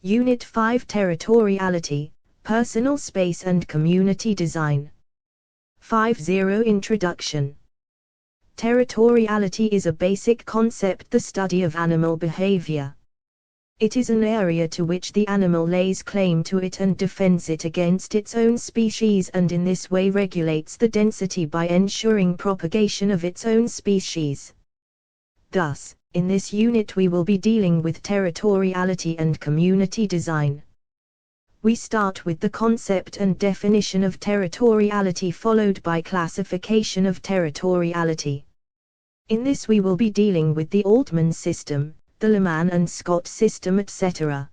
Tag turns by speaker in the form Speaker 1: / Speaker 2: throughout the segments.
Speaker 1: Unit 5 Territoriality, Personal Space and Community Design. 5.0 Introduction. Territoriality is a basic concept, the study of animal behavior. It is an area to which the animal lays claim to it and defends it against its own species, and in this way regulates the density by ensuring propagation of its own species. Thus, in this unit we will be dealing with territoriality and community design. We start with the concept and definition of territoriality, followed by classification of territoriality. In this we will be dealing with the Altman system, the Lehman and Scott system, etc.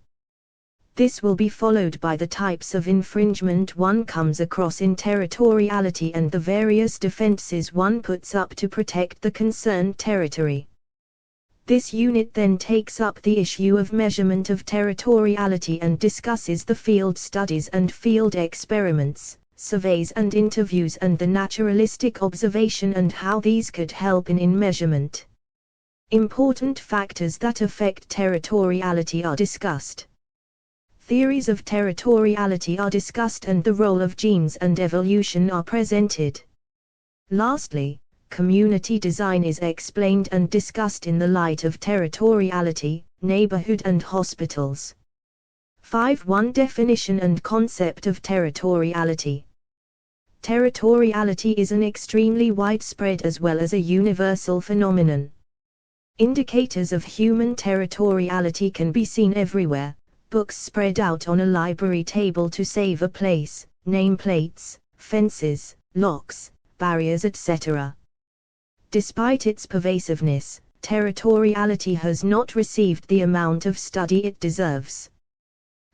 Speaker 1: This will be followed by the types of infringement one comes across in territoriality and the various defenses one puts up to protect the concerned territory. This unit then takes up the issue of measurement of territoriality and discusses the field studies and field experiments, surveys and interviews, and the naturalistic observation and how these could help in measurement. Important factors that affect territoriality are discussed. Theories of territoriality are discussed and the role of genes and evolution are presented. Lastly, community design is explained and discussed in the light of territoriality, neighborhood and hospitals. 5.1 Definition and concept of territoriality. Territoriality is an extremely widespread as well as a universal phenomenon. Indicators of human territoriality can be seen everywhere: books spread out on a library table to save a place, nameplates, fences, locks, barriers, etc. Despite its pervasiveness, territoriality has not received the amount of study it deserves.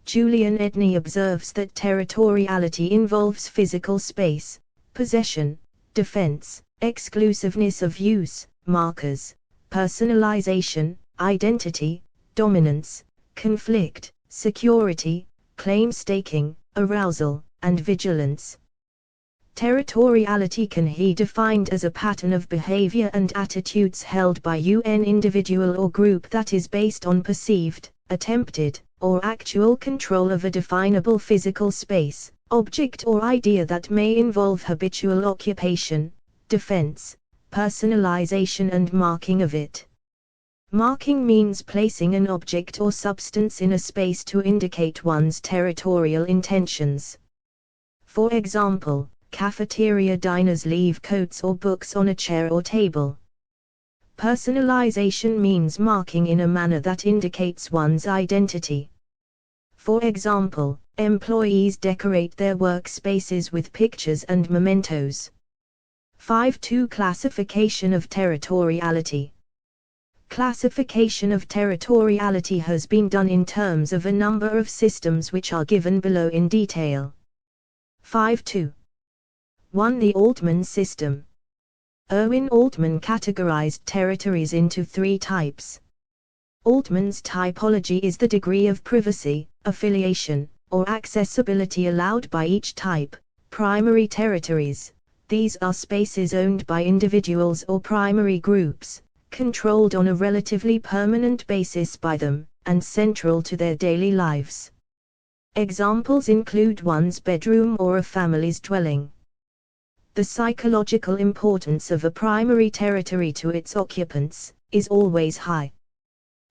Speaker 1: Julian Edney observes that territoriality involves physical space, possession, defense, exclusiveness of use, markers, personalization, identity, dominance, conflict, security, claim staking, arousal, and vigilance. Territoriality can be defined as a pattern of behavior and attitudes held by an individual or group that is based on perceived, attempted, or actual control of a definable physical space, object or idea that may involve habitual occupation, defense, personalization and marking of it. Marking means placing an object or substance in a space to indicate one's territorial intentions. For example, cafeteria diners leave coats or books on a chair or table. Personalization means marking in a manner that indicates one's identity. For example, employees decorate their workspaces with pictures and mementos. 5.2 Classification of territoriality. Classification of territoriality has been done in terms of a number of systems which are given below in detail. 5.2. 1. The Altman system. Erwin Altman categorized territories into 3 types. Altman's typology is the degree of privacy, affiliation, or accessibility allowed by each type. Primary territories. These are spaces owned by individuals or primary groups, controlled on a relatively permanent basis by them, and central to their daily lives. Examples include one's bedroom or a family's dwelling. The psychological importance of a primary territory to its occupants is always high.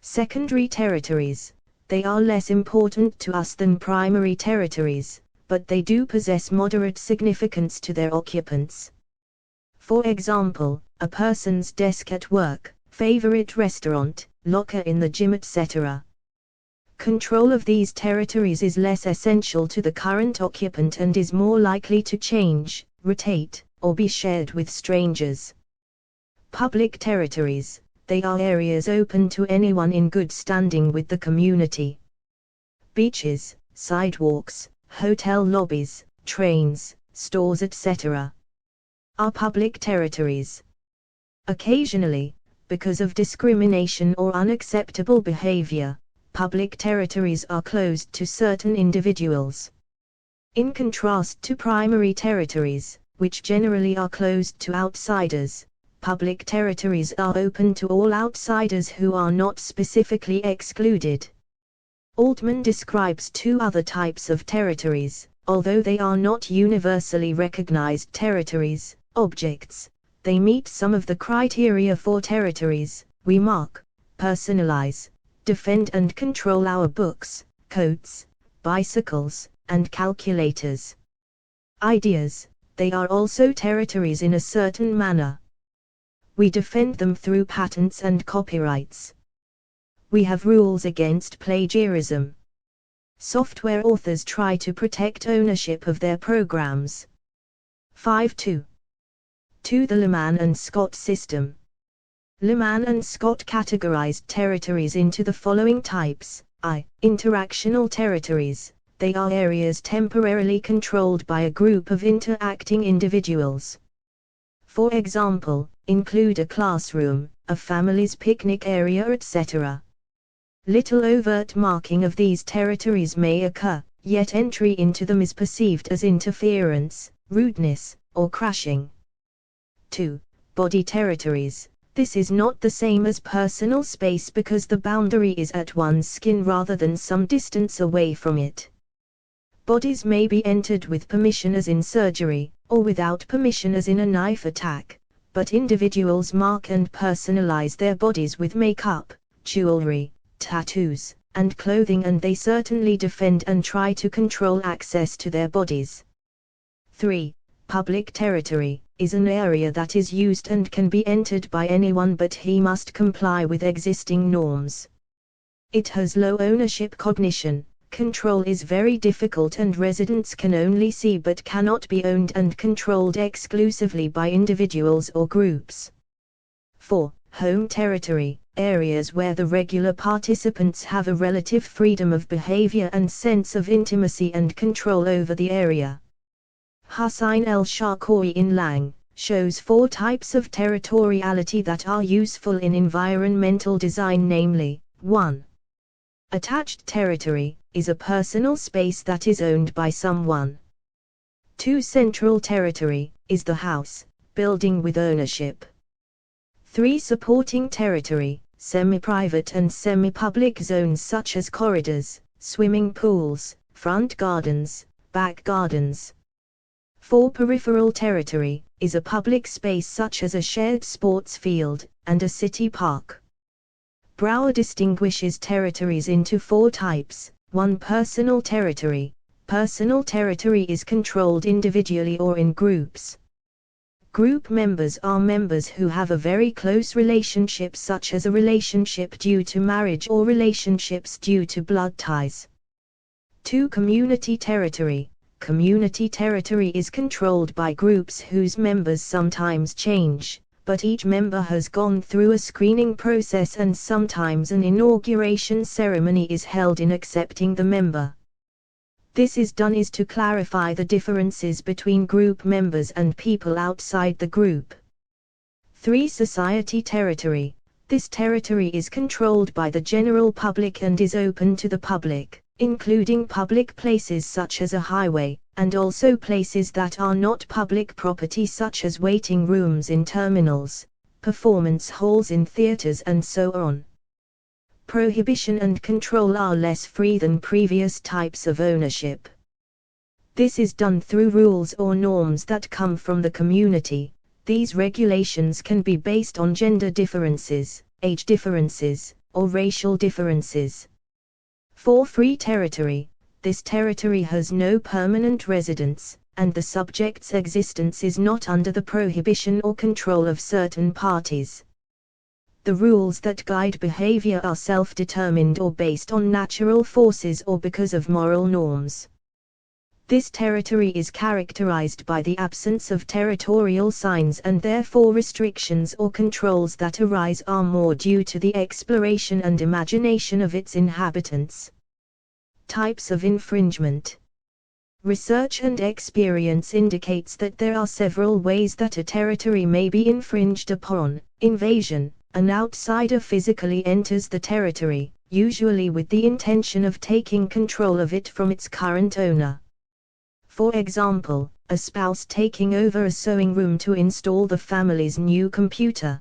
Speaker 1: Secondary territories. They are less important to us than primary territories, but they do possess moderate significance to their occupants. For example, a person's desk at work, favorite restaurant, locker in the gym, etc. Control of these territories is less essential to the current occupant and is more likely to change, rotate, or be shared with strangers. Public territories. They are areas open to anyone in good standing with the community. Beaches, sidewalks, hotel lobbies, trains, stores, etc. are public territories. Occasionally, because of discrimination or unacceptable behavior, public territories are closed to certain individuals. In contrast to primary territories, which generally are closed to outsiders, public territories are open to all outsiders who are not specifically excluded. Altman describes two other types of territories, although they are not universally recognized territories, objects. They meet some of the criteria for territories. We mark, personalize, defend and control our books, coats, bicycles, and calculators. Ideas, they are also territories in a certain manner. We defend them through patents and copyrights. We have rules against plagiarism. Software authors try to protect ownership of their programs. 5.2. 2. The Lehman and Scott system. Lehman and Scott categorized territories into the following types. I. Interactional territories. They are areas temporarily controlled by a group of interacting individuals. For example, include a classroom, a family's picnic area, etc. Little overt marking of these territories may occur, yet entry into them is perceived as interference, rudeness, or crashing. 2. Body territories. This is not the same as personal space because the boundary is at one's skin rather than some distance away from it. Bodies may be entered with permission as in surgery, or without permission as in a knife attack, but individuals mark and personalize their bodies with makeup, jewelry, tattoos, and clothing, and they certainly defend and try to control access to their bodies. 3. Public territory is an area that is used and can be entered by anyone, but he must comply with existing norms. It has low ownership cognition, control is very difficult, and residents can only see but cannot be owned and controlled exclusively by individuals or groups. 4. Home territory, areas where the regular participants have a relative freedom of behavior and sense of intimacy and control over the area. Hussein El-Sharqawi in Lang shows 4 types of territoriality that are useful in environmental design, namely, 1. Attached territory is a personal space that is owned by someone. 2. Central territory is the house, building with ownership. 3. Supporting territory, semi-private and semi-public zones such as corridors, swimming pools, front gardens, back gardens. 4. Peripheral territory is a public space such as a shared sports field and a city park. Brower distinguishes territories into 4 types. 1. Personal territory. Personal territory is controlled individually or in groups. Group members are members who have a very close relationship, such as a relationship due to marriage or relationships due to blood ties. 2. Community territory. Community territory is controlled by groups whose members sometimes change, but each member has gone through a screening process and sometimes an inauguration ceremony is held in accepting the member. This is done to clarify the differences between group members and people outside the group. 3. Society territory. This territory is controlled by the general public and is open to the public, including public places such as a highway, and also places that are not public property such as waiting rooms in terminals, performance halls in theaters, and so on. Prohibition and control are less free than previous types of ownership. This is done through rules or norms that come from the community. These regulations can be based on gender differences, age differences, or racial differences. 4. Free territory. This territory has no permanent residence, and the subject's existence is not under the prohibition or control of certain parties. The rules that guide behavior are self-determined or based on natural forces or because of moral norms. This territory is characterized by the absence of territorial signs, and therefore restrictions or controls that arise are more due to the exploration and imagination of its inhabitants. Types of infringement. Research and experience indicates that there are several ways that a territory may be infringed upon. Invasion. An outsider physically enters the territory, usually with the intention of taking control of it from its current owner. For example, a spouse taking over a sewing room to install the family's new computer.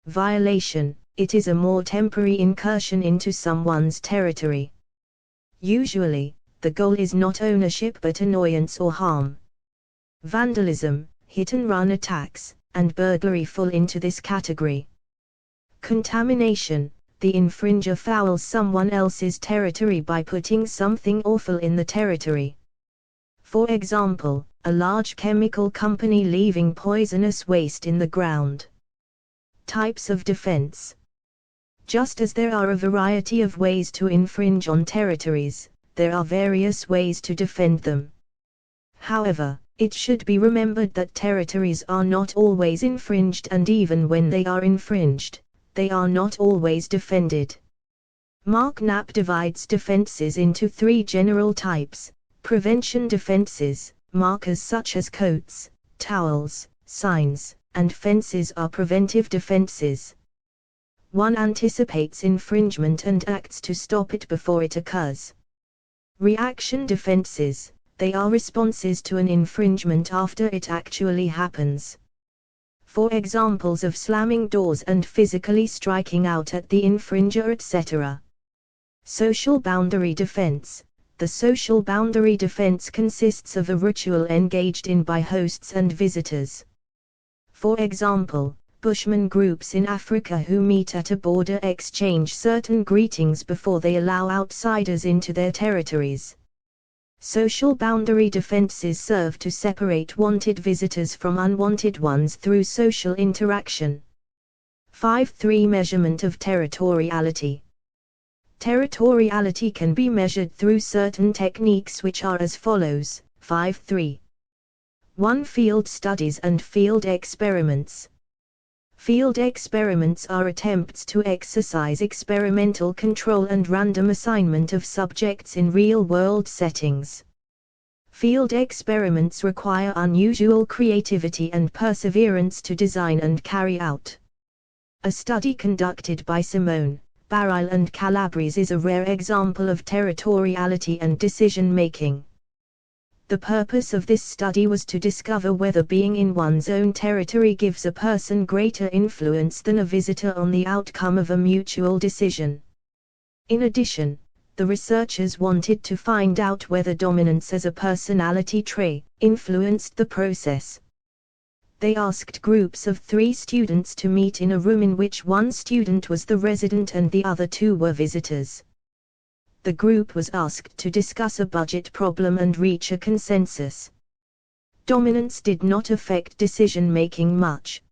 Speaker 1: Violation. It is a more temporary incursion into someone's territory. Usually, the goal is not ownership but annoyance or harm. Vandalism, hit-and-run attacks, and burglary fall into this category. Contamination, the infringer fouls someone else's territory by putting something awful in the territory. For example, a large chemical company leaving poisonous waste in the ground. Types of defense. Just as there are a variety of ways to infringe on territories, there are various ways to defend them. However, it should be remembered that territories are not always infringed, and even when they are infringed, they are not always defended. Mark Knapp divides defenses into three general types: prevention defenses, markers such as coats, towels, signs, and fences are preventive defenses. One anticipates infringement and acts to stop it before it occurs. Reaction defenses, they are responses to an infringement after it actually happens. For examples of slamming doors and physically striking out at the infringer, etc. Social boundary defense. The social boundary defense consists of a ritual engaged in by hosts and visitors. For example, Bushman groups in Africa who meet at a border exchange certain greetings before they allow outsiders into their territories. Social boundary defenses serve to separate wanted visitors from unwanted ones through social interaction. 5.3 Measurement of territoriality. Territoriality can be measured through certain techniques which are as follows. 5.3. 1. Field studies and field experiments. Field experiments are attempts to exercise experimental control and random assignment of subjects in real-world settings. Field experiments require unusual creativity and perseverance to design and carry out. A study conducted by Simone, Baril and Calabrese is a rare example of territoriality and decision-making. The purpose of this study was to discover whether being in one's own territory gives a person greater influence than a visitor on the outcome of a mutual decision. In addition, the researchers wanted to find out whether dominance as a personality trait influenced the process. They asked groups of 3 students to meet in a room in which one student was the resident and the other 2 were visitors. The group was asked to discuss a budget problem and reach a consensus. Dominance did not affect decision-making much.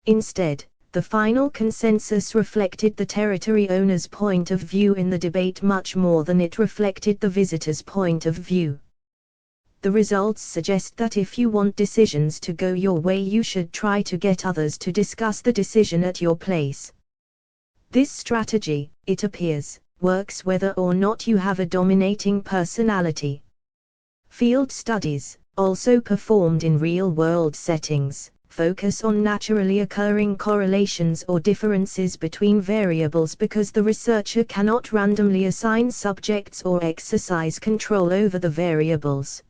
Speaker 1: Instead, the final consensus reflected the territory owner's point of view in the debate much more than it reflected the visitor's point of view. The results suggest that if you want decisions to go your way, you should try to get others to discuss the decision at your place. This strategy, it appears, works whether or not you have a dominating personality. Field studies, also performed in real-world settings, focus on naturally occurring correlations or differences between variables because the researcher cannot randomly assign subjects or exercise control over the variables.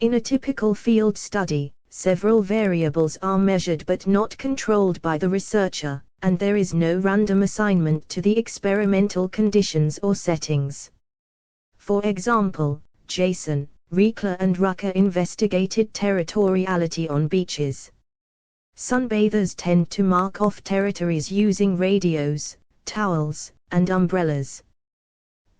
Speaker 1: In a typical field study, several variables are measured but not controlled by the researcher, and there is no random assignment to the experimental conditions or settings. For example, Jason, Riekler and Rucker investigated territoriality on beaches. Sunbathers tend to mark off territories using radios, towels, and umbrellas.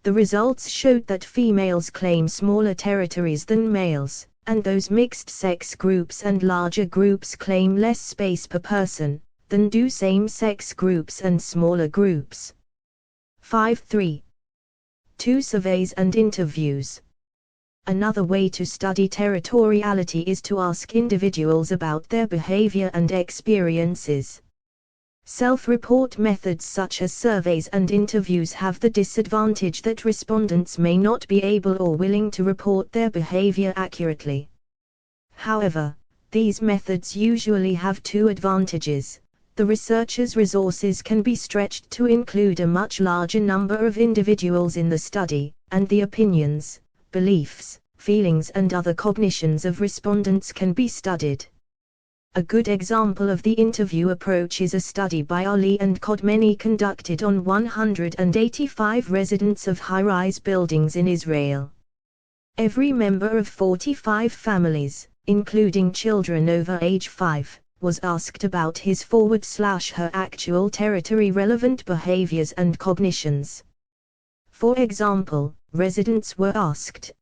Speaker 1: The results showed that females claim smaller territories than males, and those mixed-sex groups and larger groups claim less space per person than do same-sex groups and smaller groups. 5.3. 2 Surveys and interviews. Another way to study territoriality is to ask individuals about their behavior and experiences. Self-report methods such as surveys and interviews have the disadvantage that respondents may not be able or willing to report their behavior accurately. However, these methods usually have 2 advantages. The researcher's resources can be stretched to include a much larger number of individuals in the study, and the opinions, beliefs, feelings and other cognitions of respondents can be studied. A good example of the interview approach is a study by Ali and Kodmeni conducted on 185 residents of high-rise buildings in Israel. Every member of 45 families, including children over age 5, was asked about his /her actual territory-relevant behaviors and cognitions. For example, residents were asked,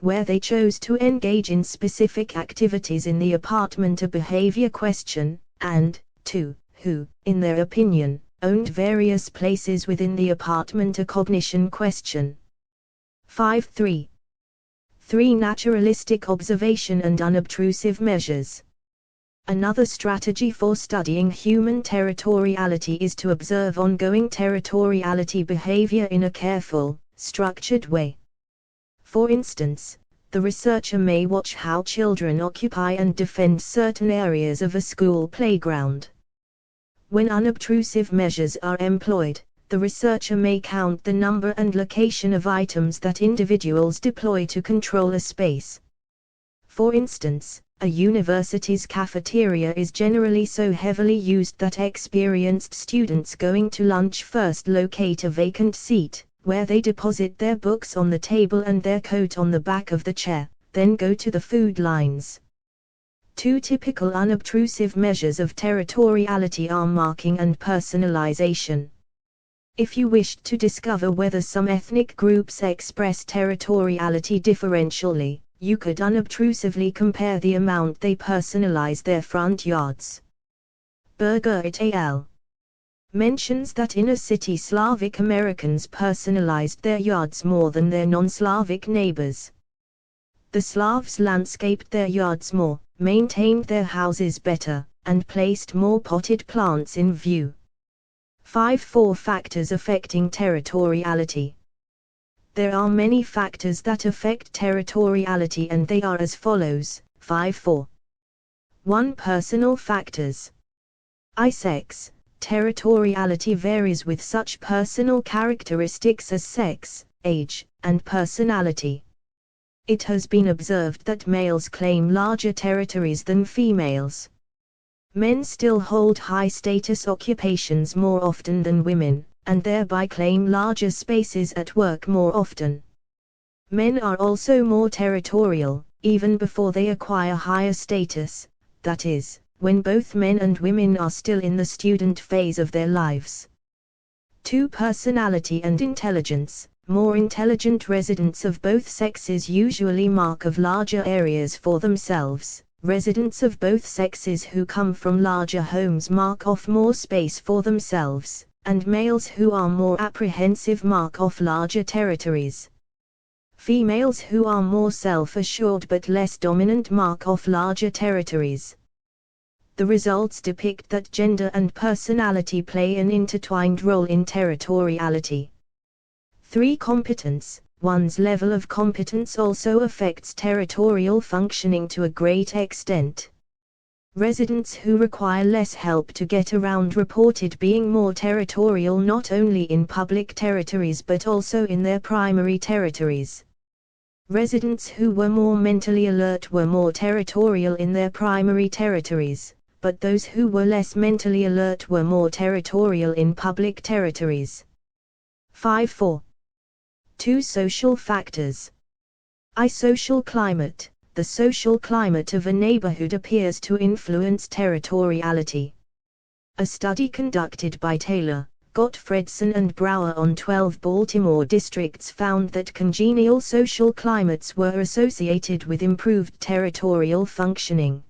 Speaker 1: where they chose to engage in specific activities in the apartment, a behavior question, and 2, who, in their opinion, owned various places within the apartment, a cognition question. 5.3. 3. Naturalistic observation and unobtrusive measures. Another strategy for studying human territoriality is to observe ongoing territoriality behavior in a careful, structured way. For instance, the researcher may watch how children occupy and defend certain areas of a school playground. When unobtrusive measures are employed, the researcher may count the number and location of items that individuals deploy to control a space. For instance, a university's cafeteria is generally so heavily used that experienced students going to lunch first locate a vacant seat, where they deposit their books on the table and their coat on the back of the chair, then go to the food lines. 2 typical unobtrusive measures of territoriality are marking and personalization. If you wished to discover whether some ethnic groups express territoriality differentially, you could unobtrusively compare the amount they personalize their front yards. Berger et al. Mentions that inner city Slavic Americans personalized their yards more than their non-Slavic neighbors. The Slavs landscaped their yards more, maintained their houses better, and placed more potted plants in view. 5.4 Factors affecting territoriality. There are many factors that affect territoriality, and they are as follows. 5.4. 1. Personal factors. Sex. Territoriality varies with such personal characteristics as sex, age, and personality. It has been observed that males claim larger territories than females. Men still hold high-status occupations more often than women, and thereby claim larger spaces at work more often. Men are also more territorial, even before they acquire higher status, that is, when both men and women are still in the student phase of their lives. 2. Personality and intelligence. More intelligent residents of both sexes usually mark of larger areas for themselves. Residents of both sexes who come from larger homes mark off more space for themselves, and males who are more apprehensive mark off larger territories. Females who are more self-assured but less dominant mark off larger territories. The results depict that gender and personality play an intertwined role in territoriality. 3. Competence. One's level of competence also affects territorial functioning to a great extent. Residents who require less help to get around reported being more territorial not only in public territories but also in their primary territories. Residents who were more mentally alert were more territorial in their primary territories, but those who were less mentally alert were more territorial in public territories. 5.4. 2. Social factors. Social climate. The social climate of a neighborhood appears to influence territoriality. A study conducted by Taylor, Gottfredson and Brower on 12 Baltimore districts found that congenial social climates were associated with improved territorial functioning.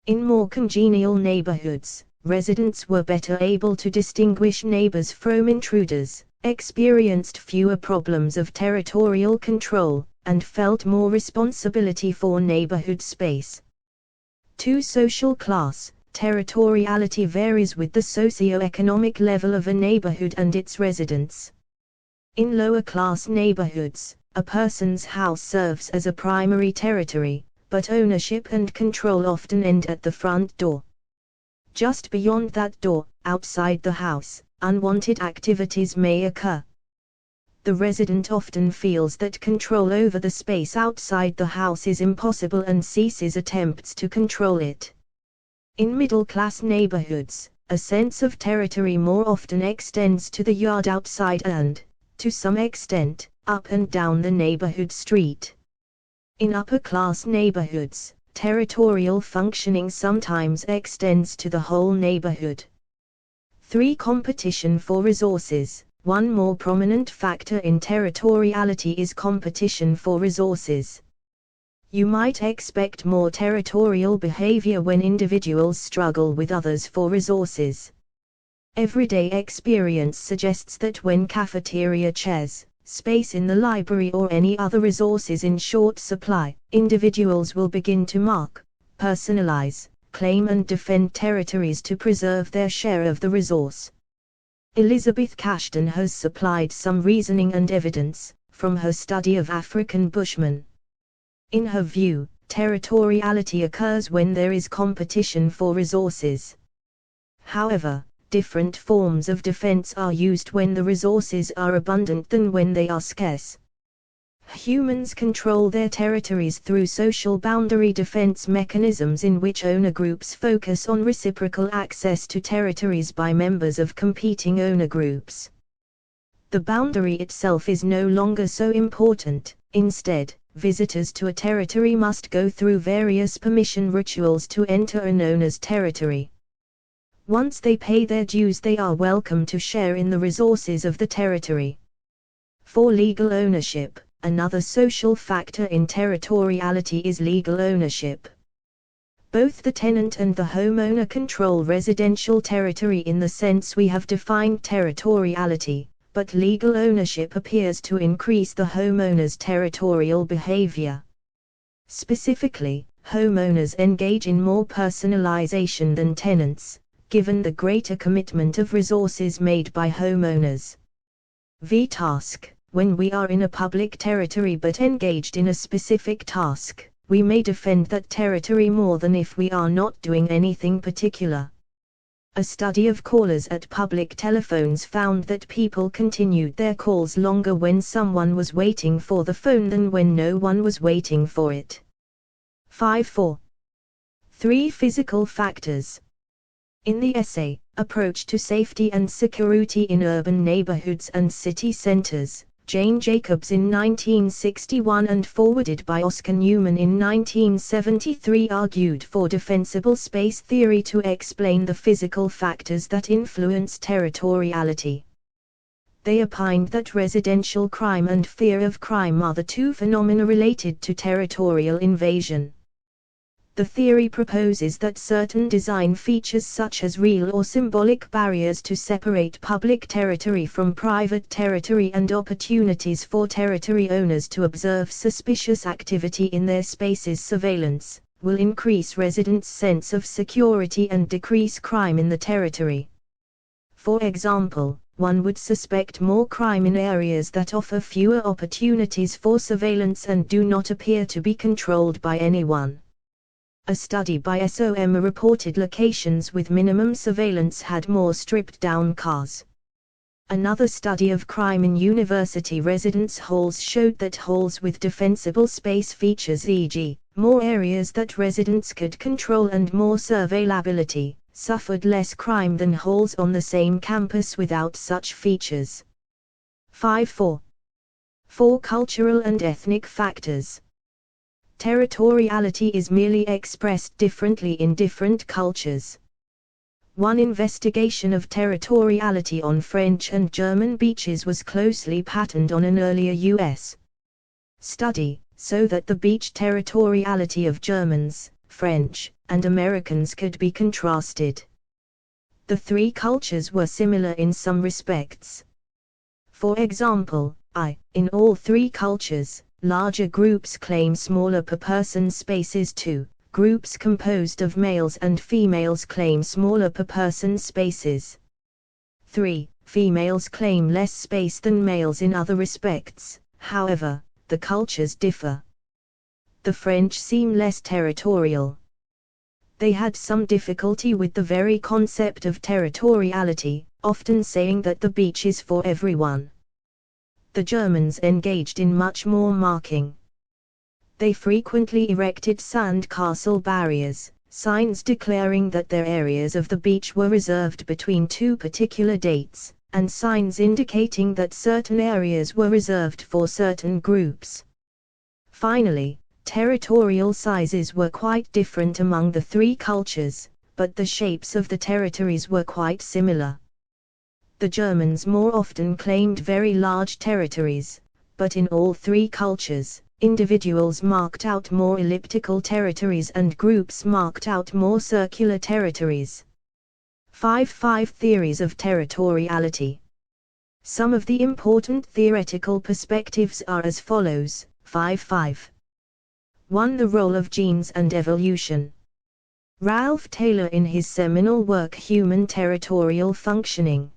Speaker 1: In more congenial neighborhoods, residents were better able to distinguish neighbors from intruders, experienced fewer problems of territorial control, and felt more responsibility for neighborhood space. 2. Social class. Territoriality varies with the socio-economic level of a neighborhood and its residents. In lower-class neighborhoods, a person's house serves as a primary territory, but ownership and control often end at the front door. Just beyond that door, outside the house, unwanted activities may occur. The resident often feels that control over the space outside the house is impossible and ceases attempts to control it. In middle-class neighborhoods, a sense of territory more often extends to the yard outside and, to some extent, up and down the neighborhood street. In upper-class neighborhoods, territorial functioning sometimes extends to the whole neighborhood. 3. Competition for resources. One more prominent factor in territoriality is competition for resources. You might expect more territorial behavior when individuals struggle with others for resources. Everyday experience suggests that when cafeteria chairs, space in the library or any other resource is in short supply, individuals will begin to mark, personalize, claim and defend territories to preserve their share of the resource. Elizabeth Cashton has supplied some reasoning and evidence, from her study of African Bushmen. In her view, territoriality occurs when there is competition for resources. However, different forms of defense are used when the resources are abundant than when they are scarce. Humans control their territories through social boundary defense mechanisms in which owner groups focus on reciprocal access to territories by members of competing owner groups. The boundary itself is no longer so important. Instead, visitors to a territory must go through various permission rituals to enter an owner's territory. Once they pay their dues, they are welcome to share in the resources of the territory. 4. Legal ownership. Another social factor in territoriality is legal ownership. Both the tenant and the homeowner control residential territory in the sense we have defined territoriality, but legal ownership appears to increase the homeowner's territorial behavior. Specifically, homeowners engage in more personalization than tenants, given the greater commitment of resources made by homeowners. Task. When we are in a public territory but engaged in a specific task, we may defend that territory more than if we are not doing anything particular. A study of callers at public telephones found that people continued their calls longer when someone was waiting for the phone than when no one was waiting for it. 5. 3 Physical factors. In the essay, Approach to Safety and Security in Urban Neighborhoods and City Centers, Jane Jacobs in 1961 and forwarded by Oscar Newman in 1973 argued for defensible space theory to explain the physical factors that influence territoriality. They opined that residential crime and fear of crime are the two phenomena related to territorial invasion. The theory proposes that certain design features such as real or symbolic barriers to separate public territory from private territory and opportunities for territory owners to observe suspicious activity in their spaces' surveillance, will increase residents' sense of security and decrease crime in the territory. For example, one would suspect more crime in areas that offer fewer opportunities for surveillance and do not appear to be controlled by anyone. A study by SOM reported locations with minimum surveillance had more stripped-down cars. Another study of crime in university residence halls showed that halls with defensible space features, e.g., more areas that residents could control and more surveillability, suffered less crime than halls on the same campus without such features. 4 Cultural and ethnic factors. Territoriality is merely expressed differently in different cultures. One investigation of territoriality on French and German beaches was closely patterned on an earlier U.S. study, so that the beach territoriality of Germans, French, and Americans could be contrasted. The three cultures were similar in some respects. For example, in all three cultures, larger groups claim smaller per-person spaces. 2. Groups composed of males and females claim smaller per-person spaces. 3. Females claim less space than males in other respects. However, the cultures differ. The French seem less territorial. They had some difficulty with the very concept of territoriality, often saying that the beach is for everyone. The Germans engaged in much more marking. They frequently erected sand castle barriers, signs declaring that their areas of the beach were reserved between two particular dates, and signs indicating that certain areas were reserved for certain groups. Finally, territorial sizes were quite different among the three cultures, but the shapes of the territories were quite similar. The Germans more often claimed very large territories, but in all three cultures, individuals marked out more elliptical territories and groups marked out more circular territories. 5 Theories of Territoriality. Some of the important theoretical perspectives are as follows. 5. 1. The role of genes and evolution. Ralph Taylor, in his seminal work Human Territorial Functioning,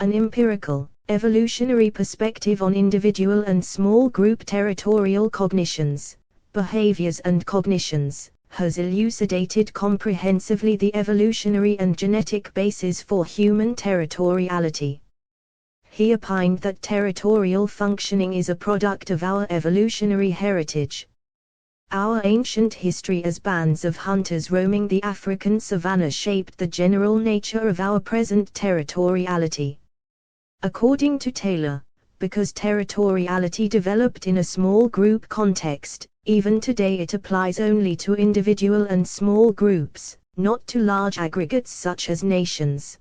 Speaker 1: an empirical, evolutionary perspective on individual and small group territorial cognitions, behaviors and cognitions, has elucidated comprehensively the evolutionary and genetic basis for human territoriality. He opined that territorial functioning is a product of our evolutionary heritage. Our ancient history as bands of hunters roaming the African savanna shaped the general nature of our present territoriality. According to Taylor, because territoriality developed in a small group context, even today it applies only to individual and small groups, not to large aggregates such as nations.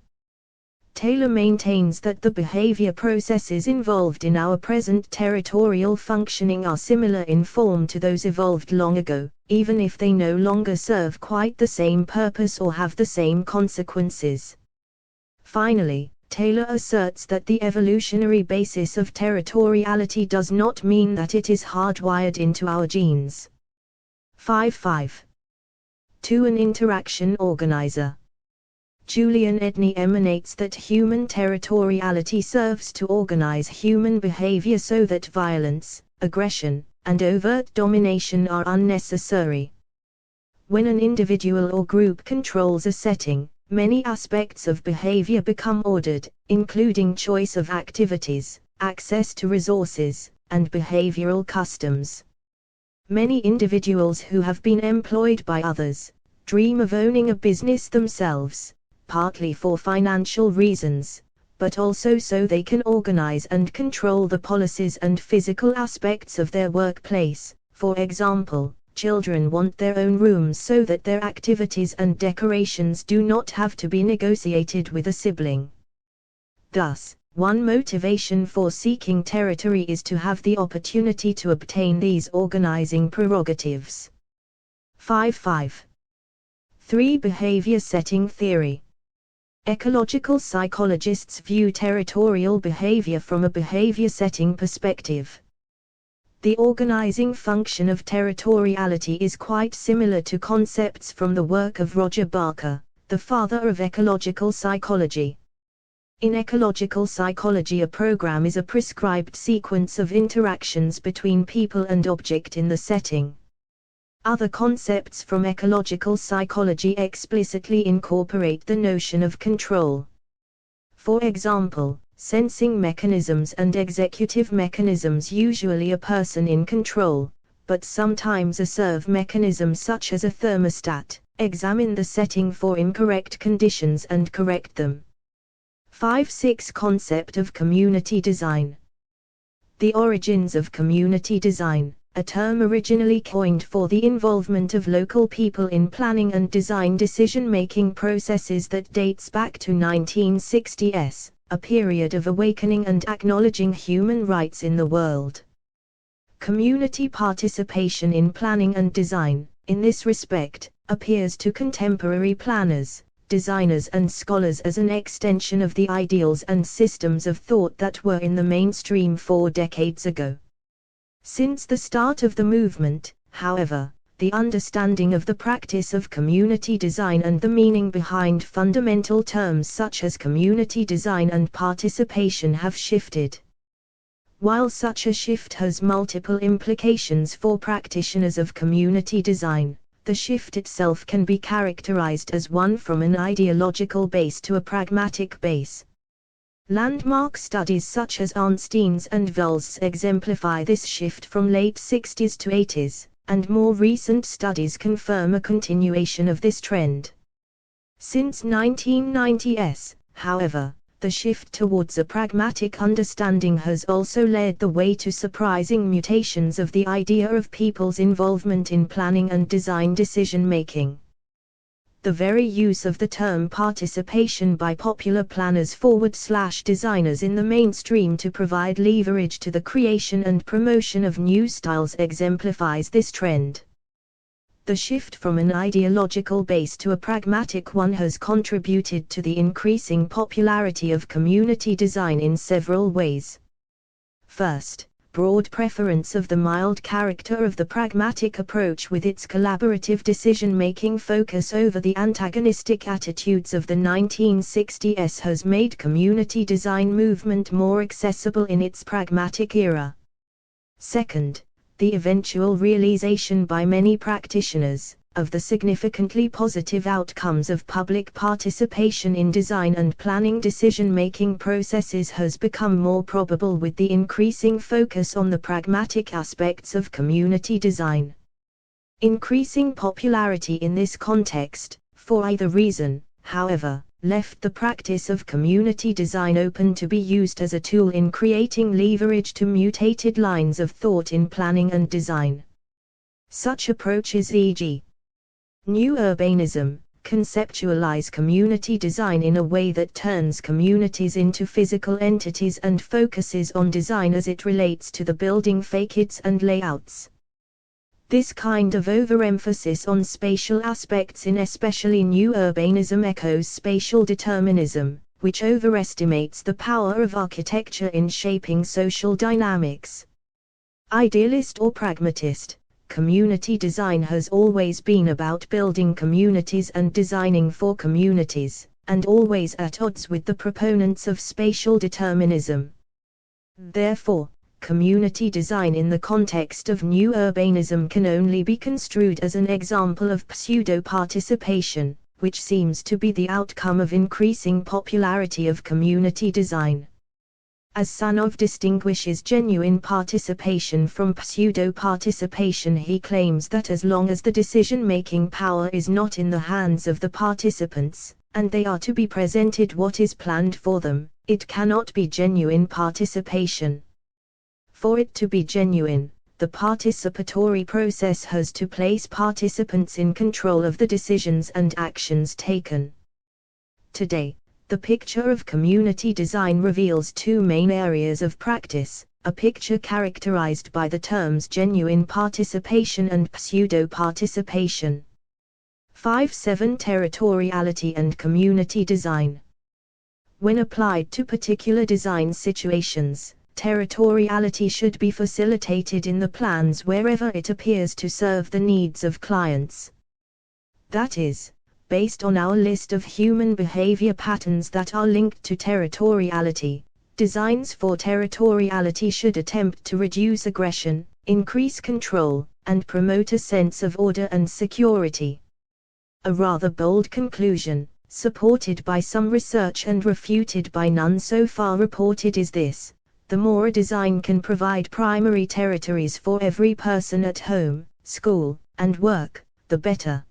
Speaker 1: Taylor maintains that the behavior processes involved in our present territorial functioning are similar in form to those evolved long ago, even if they no longer serve quite the same purpose or have the same consequences. Finally, Taylor asserts that the evolutionary basis of territoriality does not mean that it is hardwired into our genes. 5. 2. An interaction organizer. Julian Edney emanates that human territoriality serves to organize human behavior so that violence, aggression, and overt domination are unnecessary. When an individual or group controls a setting, many aspects of behavior become ordered, including choice of activities, access to resources, and behavioral customs. Many individuals who have been employed by others dream of owning a business themselves, partly for financial reasons, but also so they can organize and control the policies and physical aspects of their workplace. For example, children want their own rooms so that their activities and decorations do not have to be negotiated with a sibling. Thus, one motivation for seeking territory is to have the opportunity to obtain these organizing prerogatives. 5. 3. Behavior setting theory. Ecological psychologists view territorial behavior from a behavior setting perspective. The organizing function of territoriality is quite similar to concepts from the work of Roger Barker, the father of ecological psychology. In ecological psychology, a program is a prescribed sequence of interactions between people and object in the setting. Other concepts from ecological psychology explicitly incorporate the notion of control. For example, sensing mechanisms and executive mechanisms, usually a person in control, but sometimes a serve mechanism such as a thermostat, examine the setting for incorrect conditions and correct them. 6. Concept of community design. The origins of community design, a term originally coined for the involvement of local people in planning and design decision-making processes that dates back to 1960s, a period of awakening and acknowledging human rights in the world. Community participation in planning and design, in this respect, appears to contemporary planners, designers and scholars as an extension of the ideals and systems of thought that were in the mainstream 4 decades ago. Since the start of the movement, however, the understanding of the practice of community design and the meaning behind fundamental terms such as community design and participation have shifted. While such a shift has multiple implications for practitioners of community design, the shift itself can be characterized as one from an ideological base to a pragmatic base. Landmark studies such as Arnstein's and Volz's exemplify this shift from late 60s to 80s, and more recent studies confirm a continuation of this trend. Since 1990s, however, the shift towards a pragmatic understanding has also led the way to surprising mutations of the idea of people's involvement in planning and design decision-making. The very use of the term participation by popular planners / designers in the mainstream to provide leverage to the creation and promotion of new styles exemplifies this trend. The shift from an ideological base to a pragmatic one has contributed to the increasing popularity of community design in several ways. First, broad preference of the mild character of the pragmatic approach with its collaborative decision-making focus over the antagonistic attitudes of the 1960s has made community design movement more accessible in its pragmatic era. Second, the eventual realization by many practitioners of the significantly positive outcomes of public participation in design and planning decision-making processes has become more probable with the increasing focus on the pragmatic aspects of community design. Increasing popularity in this context, for either reason, however, left the practice of community design open to be used as a tool in creating leverage to mutated lines of thought in planning and design. Such approaches, e.g., New urbanism, conceptualize community design in a way that turns communities into physical entities and focuses on design as it relates to the building facades and layouts. This kind of overemphasis on spatial aspects in especially new urbanism echoes spatial determinism, which overestimates the power of architecture in shaping social dynamics. Idealist or pragmatist, community design has always been about building communities and designing for communities, and always at odds with the proponents of spatial determinism. Therefore, community design in the context of new urbanism can only be construed as an example of pseudo-participation, which seems to be the outcome of increasing popularity of community design. As Sanov distinguishes genuine participation from pseudo-participation, he claims that as long as the decision-making power is not in the hands of the participants, and they are to be presented what is planned for them, it cannot be genuine participation. For it to be genuine, the participatory process has to place participants in control of the decisions and actions taken. Today, the picture of community design reveals two main areas of practice, a picture characterized by the terms genuine participation and pseudo-participation. 5.7 Territoriality and community design. When applied to particular design situations, territoriality should be facilitated in the plans wherever it appears to serve the needs of clients. That is, based on our list of human behavior patterns that are linked to territoriality, designs for territoriality should attempt to reduce aggression, increase control, and promote a sense of order and security. A rather bold conclusion, supported by some research and refuted by none so far reported, is this: the more a design can provide primary territories for every person at home, school, and work, the better.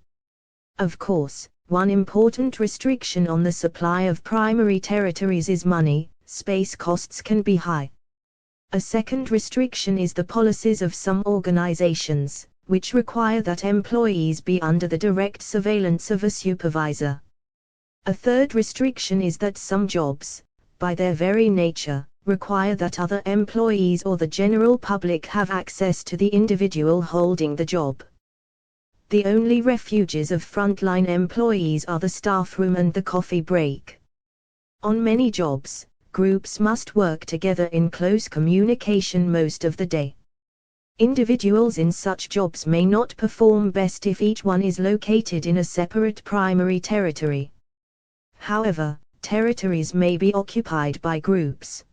Speaker 1: Of course, one important restriction on the supply of primary territories is money. Space costs can be high. A second restriction is the policies of some organizations, which require that employees be under the direct surveillance of a supervisor. A third restriction is that some jobs, by their very nature, require that other employees or the general public have access to the individual holding the job. The only refuges of frontline employees are the staff room and the coffee break. On many jobs, groups must work together in close communication most of the day. Individuals in such jobs may not perform best if each one is located in a separate primary territory. However, territories may be occupied by groups.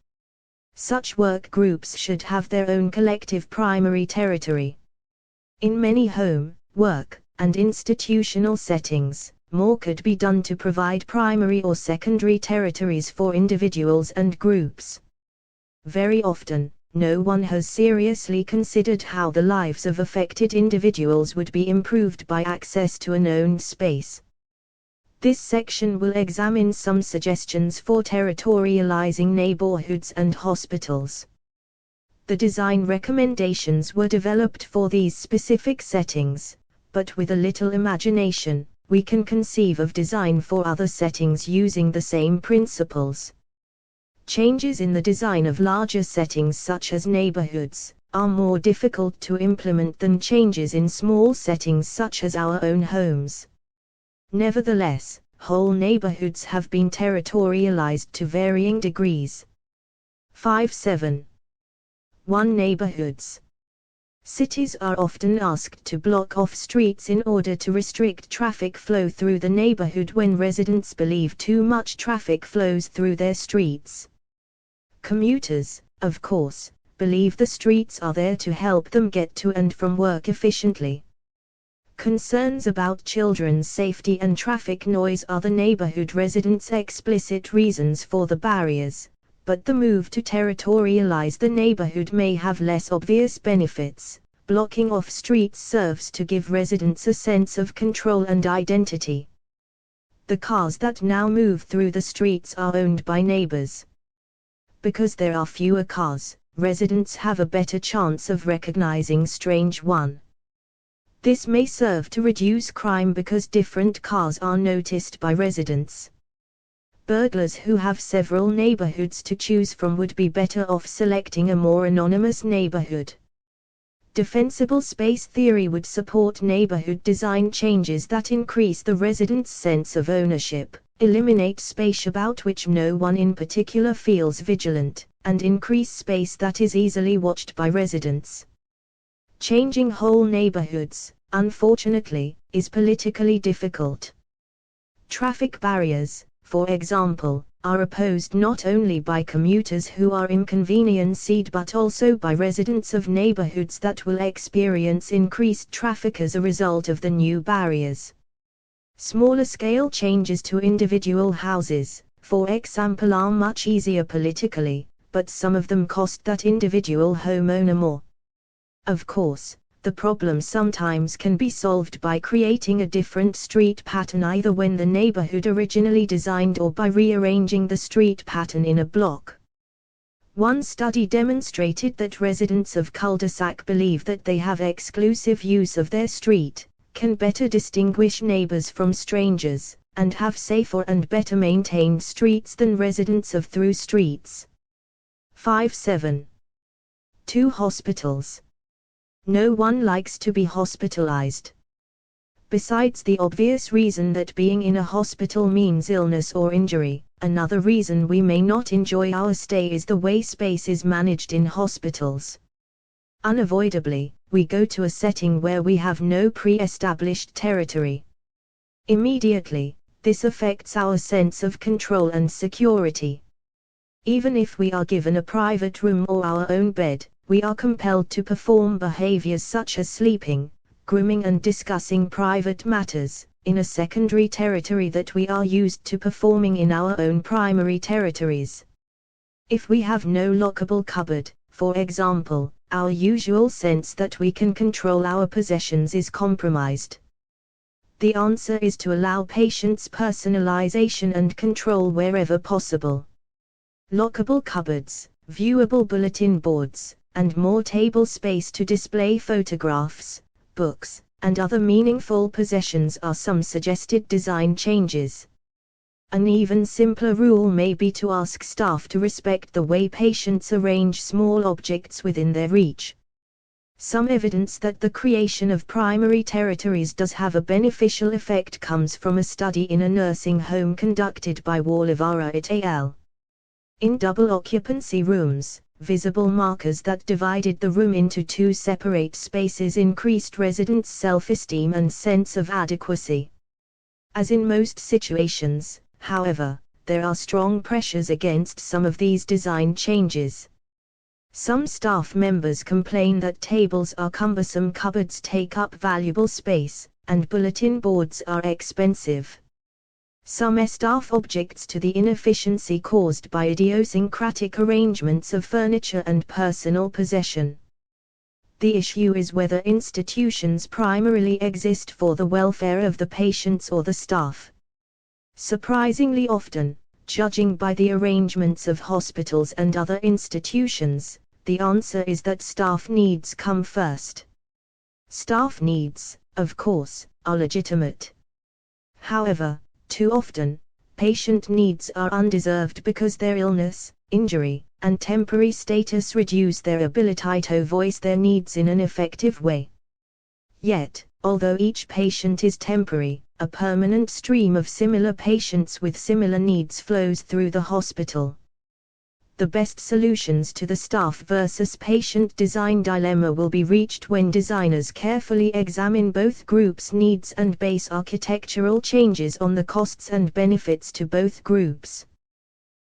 Speaker 1: Such work groups should have their own collective primary territory. In many home, work, and institutional settings, more could be done to provide primary or secondary territories for individuals and groups. Very often, no one has seriously considered how the lives of affected individuals would be improved by access to an owned space. This section will examine some suggestions for territorializing neighborhoods and hospitals. The design recommendations were developed for these specific settings, but with a little imagination, we can conceive of design for other settings using the same principles. Changes in the design of larger settings such as neighborhoods are more difficult to implement than changes in small settings such as our own homes. Nevertheless, whole neighborhoods have been territorialized to varying degrees. 5.7. 1. Neighborhoods. Cities are often asked to block off streets in order to restrict traffic flow through the neighborhood when residents believe too much traffic flows through their streets. Commuters, of course, believe the streets are there to help them get to and from work efficiently. Concerns about children's safety and traffic noise are the neighborhood residents' explicit reasons for the barriers, but the move to territorialize the neighborhood may have less obvious benefits. Blocking off streets serves to give residents a sense of control and identity. The cars that now move through the streets are owned by neighbors. Because there are fewer cars, residents have a better chance of recognizing strange one. This may serve to reduce crime because different cars are noticed by residents. Burglars who have several neighborhoods to choose from would be better off selecting a more anonymous neighborhood. Defensible space theory would support neighborhood design changes that increase the residents' sense of ownership, eliminate space about which no one in particular feels vigilant, and increase space that is easily watched by residents. Changing whole neighborhoods, unfortunately, is politically difficult. Traffic barriers, for example, are opposed not only by commuters who are inconvenienced but also by residents of neighborhoods that will experience increased traffic as a result of the new barriers. Smaller-scale changes to individual houses, for example, are much easier politically, but some of them cost that individual homeowner more. Of course, the problem sometimes can be solved by creating a different street pattern either when the neighborhood originally designed or by rearranging the street pattern in a block. One study demonstrated that residents of cul-de-sac believe that they have exclusive use of their street, can better distinguish neighbors from strangers, and have safer and better maintained streets than residents of through streets. 5.7. 2. Hospitals. No one likes to be hospitalized. Besides the obvious reason that being in a hospital means illness or injury, another reason we may not enjoy our stay is the way space is managed in hospitals. Unavoidably, we go to a setting where we have no pre-established territory. Immediately, this affects our sense of control and security. Even if we are given a private room or our own bed, we are compelled to perform behaviors such as sleeping, grooming and discussing private matters, in a secondary territory that we are used to performing in our own primary territories. If we have no lockable cupboard, for example, our usual sense that we can control our possessions is compromised. The answer is to allow patients personalization and control wherever possible. Lockable cupboards, viewable bulletin boards, and more table space to display photographs, books, and other meaningful possessions are some suggested design changes. An even simpler rule may be to ask staff to respect the way patients arrange small objects within their reach. Some evidence that the creation of primary territories does have a beneficial effect comes from a study in a nursing home conducted by Walivara et al. In double occupancy rooms, visible markers that divided the room into two separate spaces increased residents' self-esteem and sense of adequacy. As in most situations, however, there are strong pressures against some of these design changes. Some staff members complain that tables are cumbersome, cupboards take up valuable space, and bulletin boards are expensive. Some staff objects to the inefficiency caused by idiosyncratic arrangements of furniture and personal possession. The issue is whether institutions primarily exist for the welfare of the patients or the staff. Surprisingly often, judging by the arrangements of hospitals and other institutions, the answer is that staff needs come first. Staff needs, of course, are legitimate. However, too often, patient needs are undeserved because their illness, injury, and temporary status reduce their ability to voice their needs in an effective way. Yet, although each patient is temporary, a permanent stream of similar patients with similar needs flows through the hospital. The best solutions to the staff versus patient design dilemma will be reached when designers carefully examine both groups' needs and base architectural changes on the costs and benefits to both groups.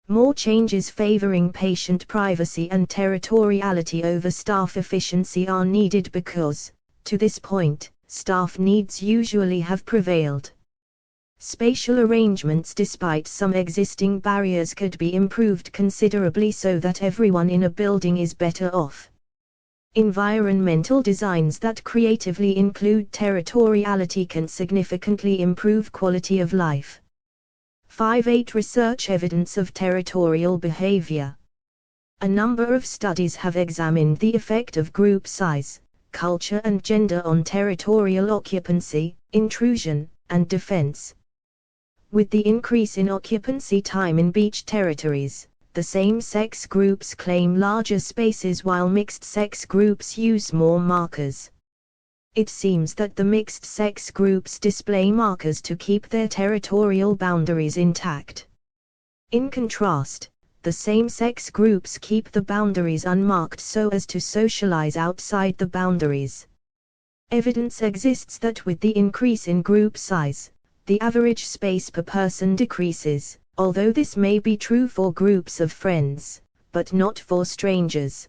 Speaker 1: More changes favoring patient privacy and territoriality over staff efficiency are needed because, to this point, staff needs usually have prevailed. Spatial arrangements, despite some existing barriers, could be improved considerably so that everyone in a building is better off. Environmental designs that creatively include territoriality can significantly improve quality of life. 5.8 Research evidence of territorial behavior. A number of studies have examined the effect of group size, culture and gender on territorial occupancy, intrusion, and defense. With the increase in occupancy time in beach territories, the same-sex groups claim larger spaces while mixed-sex groups use more markers. It seems that the mixed-sex groups display markers to keep their territorial boundaries intact. In contrast, the same-sex groups keep the boundaries unmarked so as to socialize outside the boundaries. Evidence exists that with the increase in group size, the average space per person decreases, although this may be true for groups of friends, but not for strangers.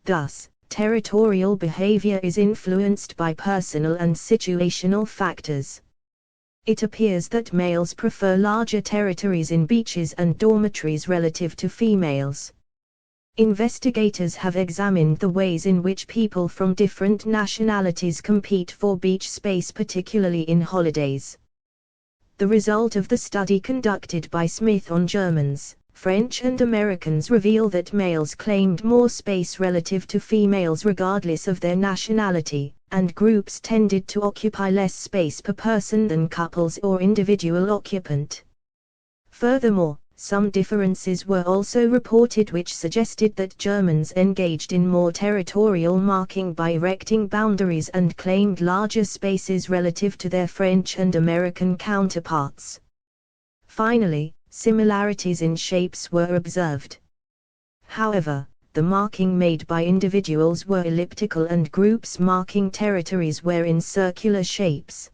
Speaker 1: Thus, territorial behavior is influenced by personal and situational factors. It appears that males prefer larger territories in beaches and dormitories relative to females. Investigators have examined the ways in which people from different nationalities compete for beach space, particularly in holidays. The result of the study conducted by Smith on Germans, French and Americans reveal that males claimed more space relative to females regardless of their nationality, and groups tended to occupy less space per person than couples or individual occupant. Furthermore, some differences were also reported which suggested that Germans engaged in more territorial marking by erecting boundaries and claimed larger spaces relative to their French and American counterparts. Finally, similarities in shapes were observed. However, the marking made by individuals were elliptical and groups marking territories were in circular shapes.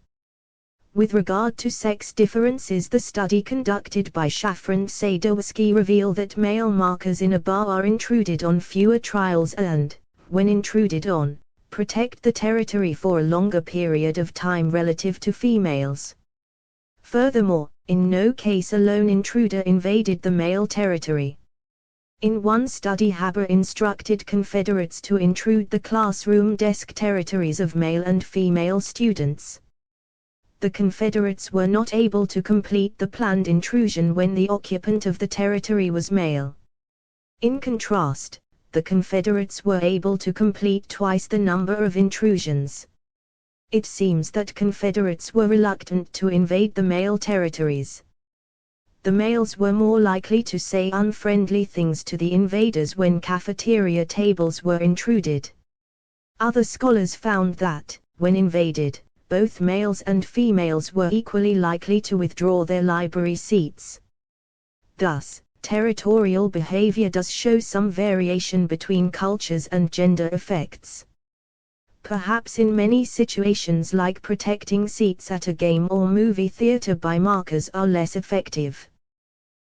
Speaker 1: With regard to sex differences, the study conducted by Shafran and Sadowski reveal that male markers in a bar are intruded on fewer trials and, when intruded on, protect the territory for a longer period of time relative to females. Furthermore, in no case a lone intruder invaded the male territory. In one study, Haber instructed Confederates to intrude the classroom desk territories of male and female students. The Confederates were not able to complete the planned intrusion when the occupant of the territory was male. In contrast, the Confederates were able to complete twice the number of intrusions. It seems that Confederates were reluctant to invade the male territories. The males were more likely to say unfriendly things to the invaders when cafeteria tables were intruded. Other scholars found that, when invaded, both males and females were equally likely to withdraw their library seats. Thus, territorial behavior does show some variation between cultures and gender effects. Perhaps in many situations, like protecting seats at a game or movie theater by markers, are less effective.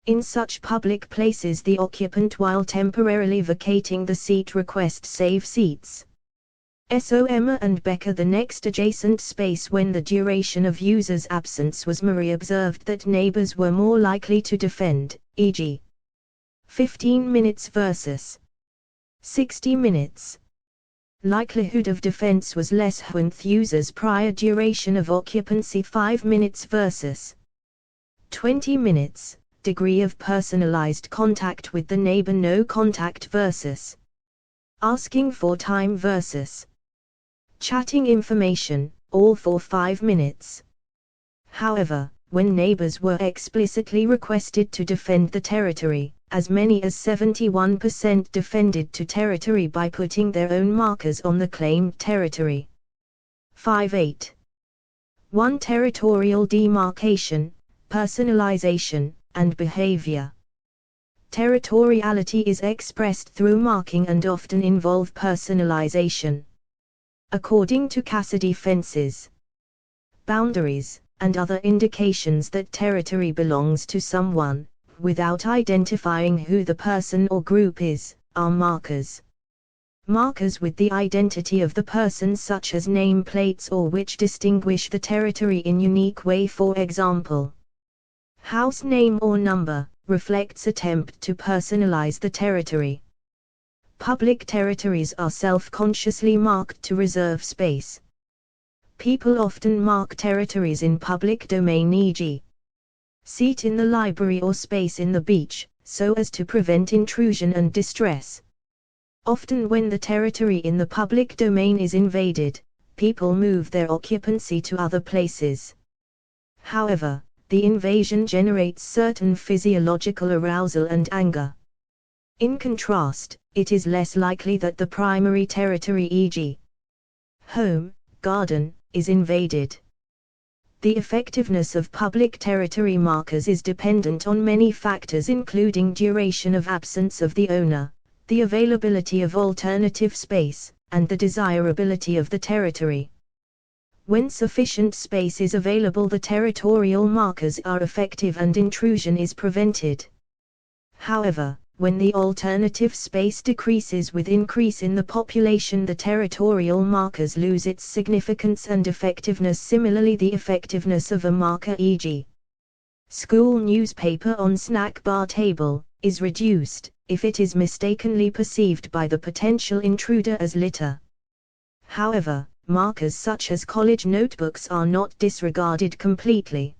Speaker 1: In such public places, the occupant, while temporarily vacating the seat, requests save seats. SOM and Becker. The next adjacent space. When the duration of users' absence was Murray observed that neighbors were more likely to defend, e.g. 15 minutes versus 60 minutes. Likelihood of defense was less when users' prior duration of occupancy 5 minutes versus 20 minutes, degree of personalized contact with the neighbor no contact versus asking for time versus chatting information, all for 5 minutes. However, when neighbors were explicitly requested to defend the territory, as many as 71% defended to territory by putting their own markers on the claimed territory. 5.8. 1. Territorial demarcation, personalization, and behavior. Territoriality is expressed through marking and often involve personalization. According to Cassidy, fences, boundaries, and other indications that territory belongs to someone, without identifying who the person or group is, are markers. Markers with the identity of the person, such as name plates or which distinguish the territory in unique way. For example, house name or number, reflects attempt to personalize the territory. Public territories are self-consciously marked to reserve space. People often mark territories in public domain, e.g. seat in the library or space in the beach, so as to prevent intrusion and distress. Often when the territory in the public domain is invaded, people move their occupancy to other places. However, the invasion generates certain physiological arousal and anger. In contrast, it is less likely that the primary territory, e.g. home, garden, is invaded. The effectiveness of public territory markers is dependent on many factors, including duration of absence of the owner, the availability of alternative space, and the desirability of the territory. When sufficient space is available, the territorial markers are effective and intrusion is prevented. However, when the alternative space decreases with increase in the population, the territorial markers lose its significance and effectiveness. Similarly, the effectiveness of a marker, e.g. school newspaper on snack bar table, is reduced if it is mistakenly perceived by the potential intruder as litter. However, markers such as college notebooks are not disregarded completely.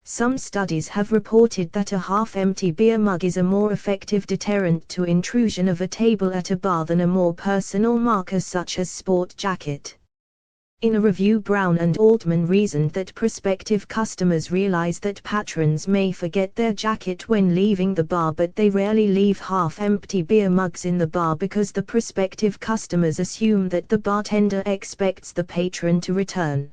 Speaker 1: Some studies have reported that a half-empty beer mug is a more effective deterrent to intrusion of a table at a bar than a more personal marker such as sport jacket. In a review, Brown and Altman reasoned that prospective customers realize that patrons may forget their jacket when leaving the bar, but they rarely leave half-empty beer mugs in the bar because the prospective customers assume that the bartender expects the patron to return.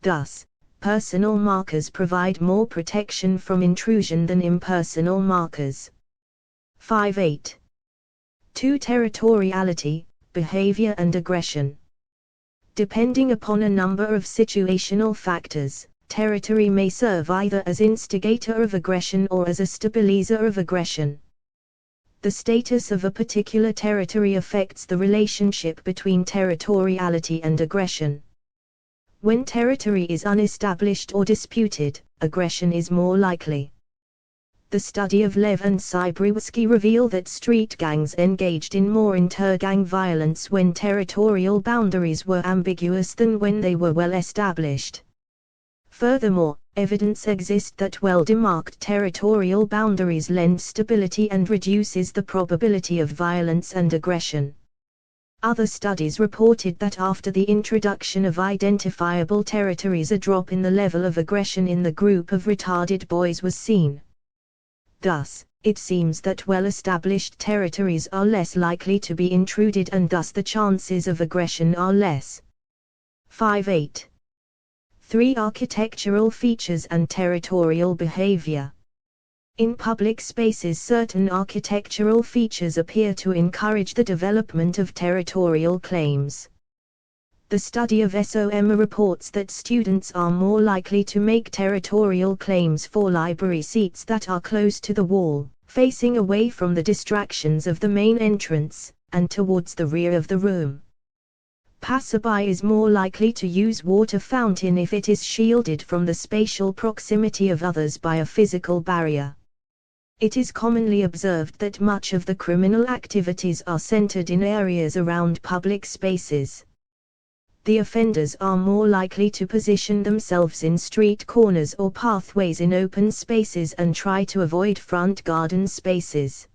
Speaker 1: Thus, personal markers provide more protection from intrusion than impersonal markers. 5.8. 2. Territoriality, behavior and aggression. Depending upon a number of situational factors, territory may serve either as instigator of aggression or as a stabilizer of aggression. The status of a particular territory affects the relationship between territoriality and aggression. When territory is unestablished or disputed, aggression is more likely. The study of Lev and Cybrewski revealed that street gangs engaged in more inter-gang violence when territorial boundaries were ambiguous than when they were well established. Furthermore, evidence exists that well-demarked territorial boundaries lend stability and reduces the probability of violence and aggression. Other studies reported that after the introduction of identifiable territories, a drop in the level of aggression in the group of retarded boys was seen. Thus, it seems that well-established territories are less likely to be intruded and thus the chances of aggression are less. 5.8. 3. Architectural features and territorial behavior. In public spaces, certain architectural features appear to encourage the development of territorial claims. The study of SOM reports that students are more likely to make territorial claims for library seats that are close to the wall, facing away from the distractions of the main entrance, and towards the rear of the room. Passerby is more likely to use water fountain if it is shielded from the spatial proximity of others by a physical barrier. It is commonly observed that much of the criminal activities are centered in areas around public spaces. The offenders are more likely to position themselves in street corners or pathways in open spaces and try to avoid front garden spaces.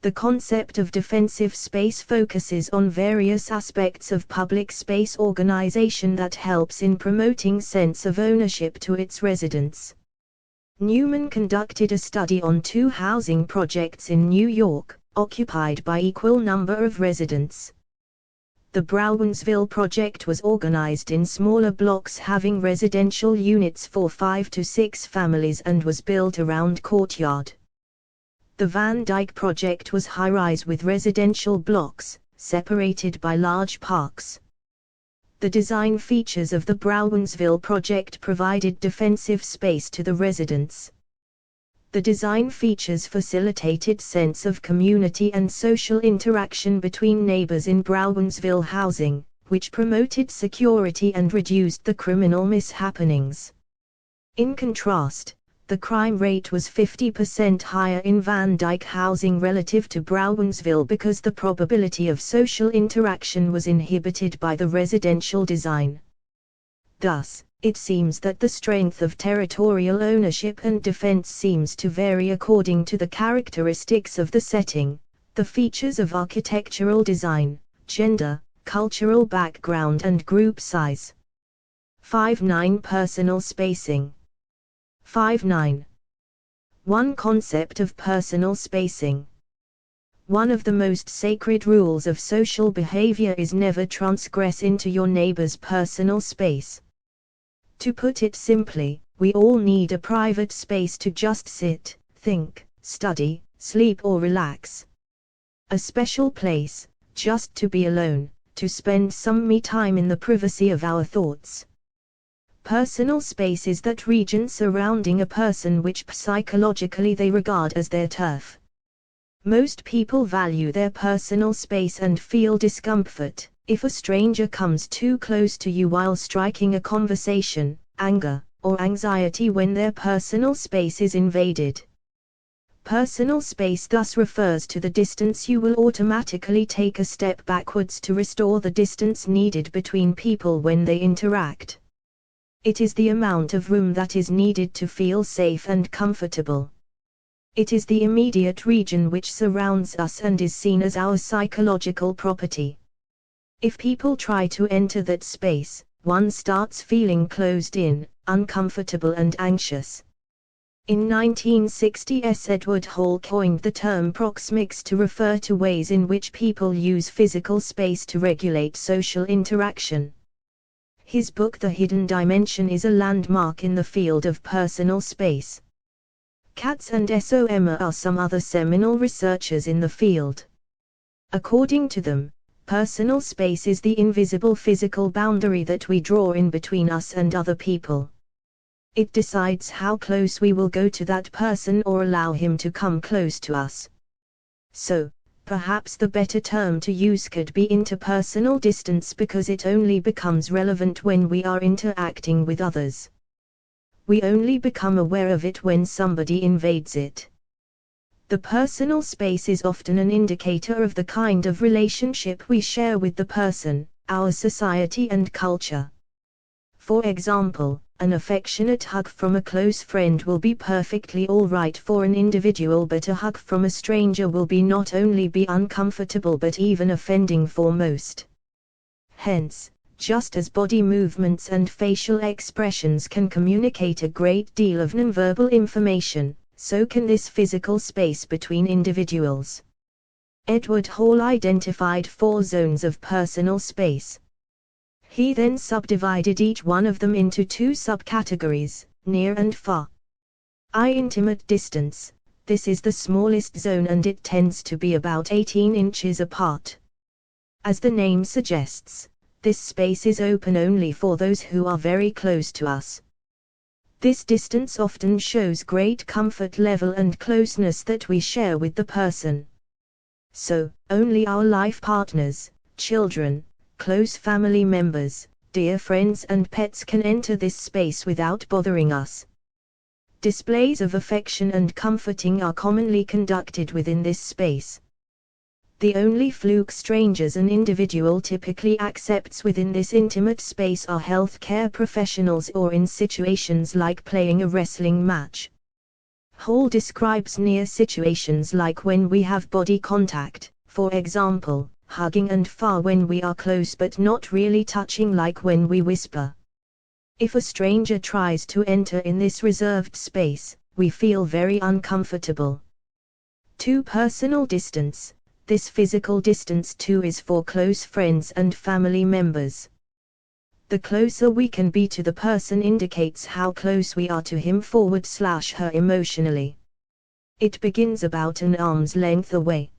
Speaker 1: The concept of defensive space focuses on various aspects of public space organization that helps in promoting sense of ownership to its residents. Newman conducted a study on 2 housing projects in New York, occupied by equal number of residents. The Brownsville project was organized in smaller blocks having residential units for 5 to 6 families and was built around courtyard. The Van Dyke project was high-rise with residential blocks, separated by large parks. The design features of the Brownsville project provided defensive space to the residents. The design features facilitated sense of community and social interaction between neighbors in Brownsville housing, which promoted security and reduced the criminal mishappenings. In contrast, the crime rate was 50% higher in Van Dyke housing relative to Brownsville because the probability of social interaction was inhibited by the residential design. Thus, it seems that the strength of territorial ownership and defense seems to vary according to the characteristics of the setting, the features of architectural design, gender, cultural background and group size. 5.9 Personal spacing. 5.9. One concept of personal spacing. One of the most sacred rules of social behavior is never transgress into your neighbor's personal space. To put it simply, we all need a private space to just sit, think, study, sleep or relax. A special place, just to be alone, to spend some me time in the privacy of our thoughts. Personal space is that region surrounding a person which psychologically they regard as their turf. Most people value their personal space and feel discomfort if a stranger comes too close to you while striking a conversation, anger, or anxiety when their personal space is invaded. Personal space thus refers to the distance you will automatically take a step backwards to restore the distance needed between people when they interact. It is the amount of room that is needed to feel safe and comfortable. It is the immediate region which surrounds us and is seen as our psychological property. If people try to enter that space, one starts feeling closed in, uncomfortable and anxious. In 1960, Edward Hall coined the term proxemics to refer to ways in which people use physical space to regulate social interaction. His book The Hidden Dimension is a landmark in the field of personal space. Katz and Som are some other seminal researchers in the field. According to them, personal space is the invisible physical boundary that we draw in between us and other people. It decides how close we will go to that person or allow him to come close to us. So, perhaps the better term to use could be interpersonal distance because it only becomes relevant when we are interacting with others. We only become aware of it when somebody invades it. The personal space is often an indicator of the kind of relationship we share with the person, our society and culture. For example, an affectionate hug from a close friend will be perfectly all right for an individual, but a hug from a stranger will not only be uncomfortable but even offending for most. Hence, just as body movements and facial expressions can communicate a great deal of nonverbal information, so can this physical space between individuals. Edward Hall identified 4 zones of personal space. He then subdivided each one of them into 2 subcategories, near and far. Intimate distance, this is the smallest zone and it tends to be about 18 inches apart. As the name suggests, this space is open only for those who are very close to us. This distance often shows great comfort level and closeness that we share with the person. So, only our life partners, children, Close family members, dear friends and pets can enter this space without bothering us. Displays of affection and comforting are commonly conducted within this space. The only fluke strangers an individual typically accepts within this intimate space are healthcare professionals or in situations like playing a wrestling match. Hall describes near situations like when we have body contact, for example, hugging, and far when we are close but not really touching, like when we whisper. If a stranger tries to enter in this reserved space, we feel very uncomfortable. 2. Personal distance. This physical distance too is for close friends and family members. The closer we can be to the person indicates how close we are to him/her emotionally. It begins about an arm's length away.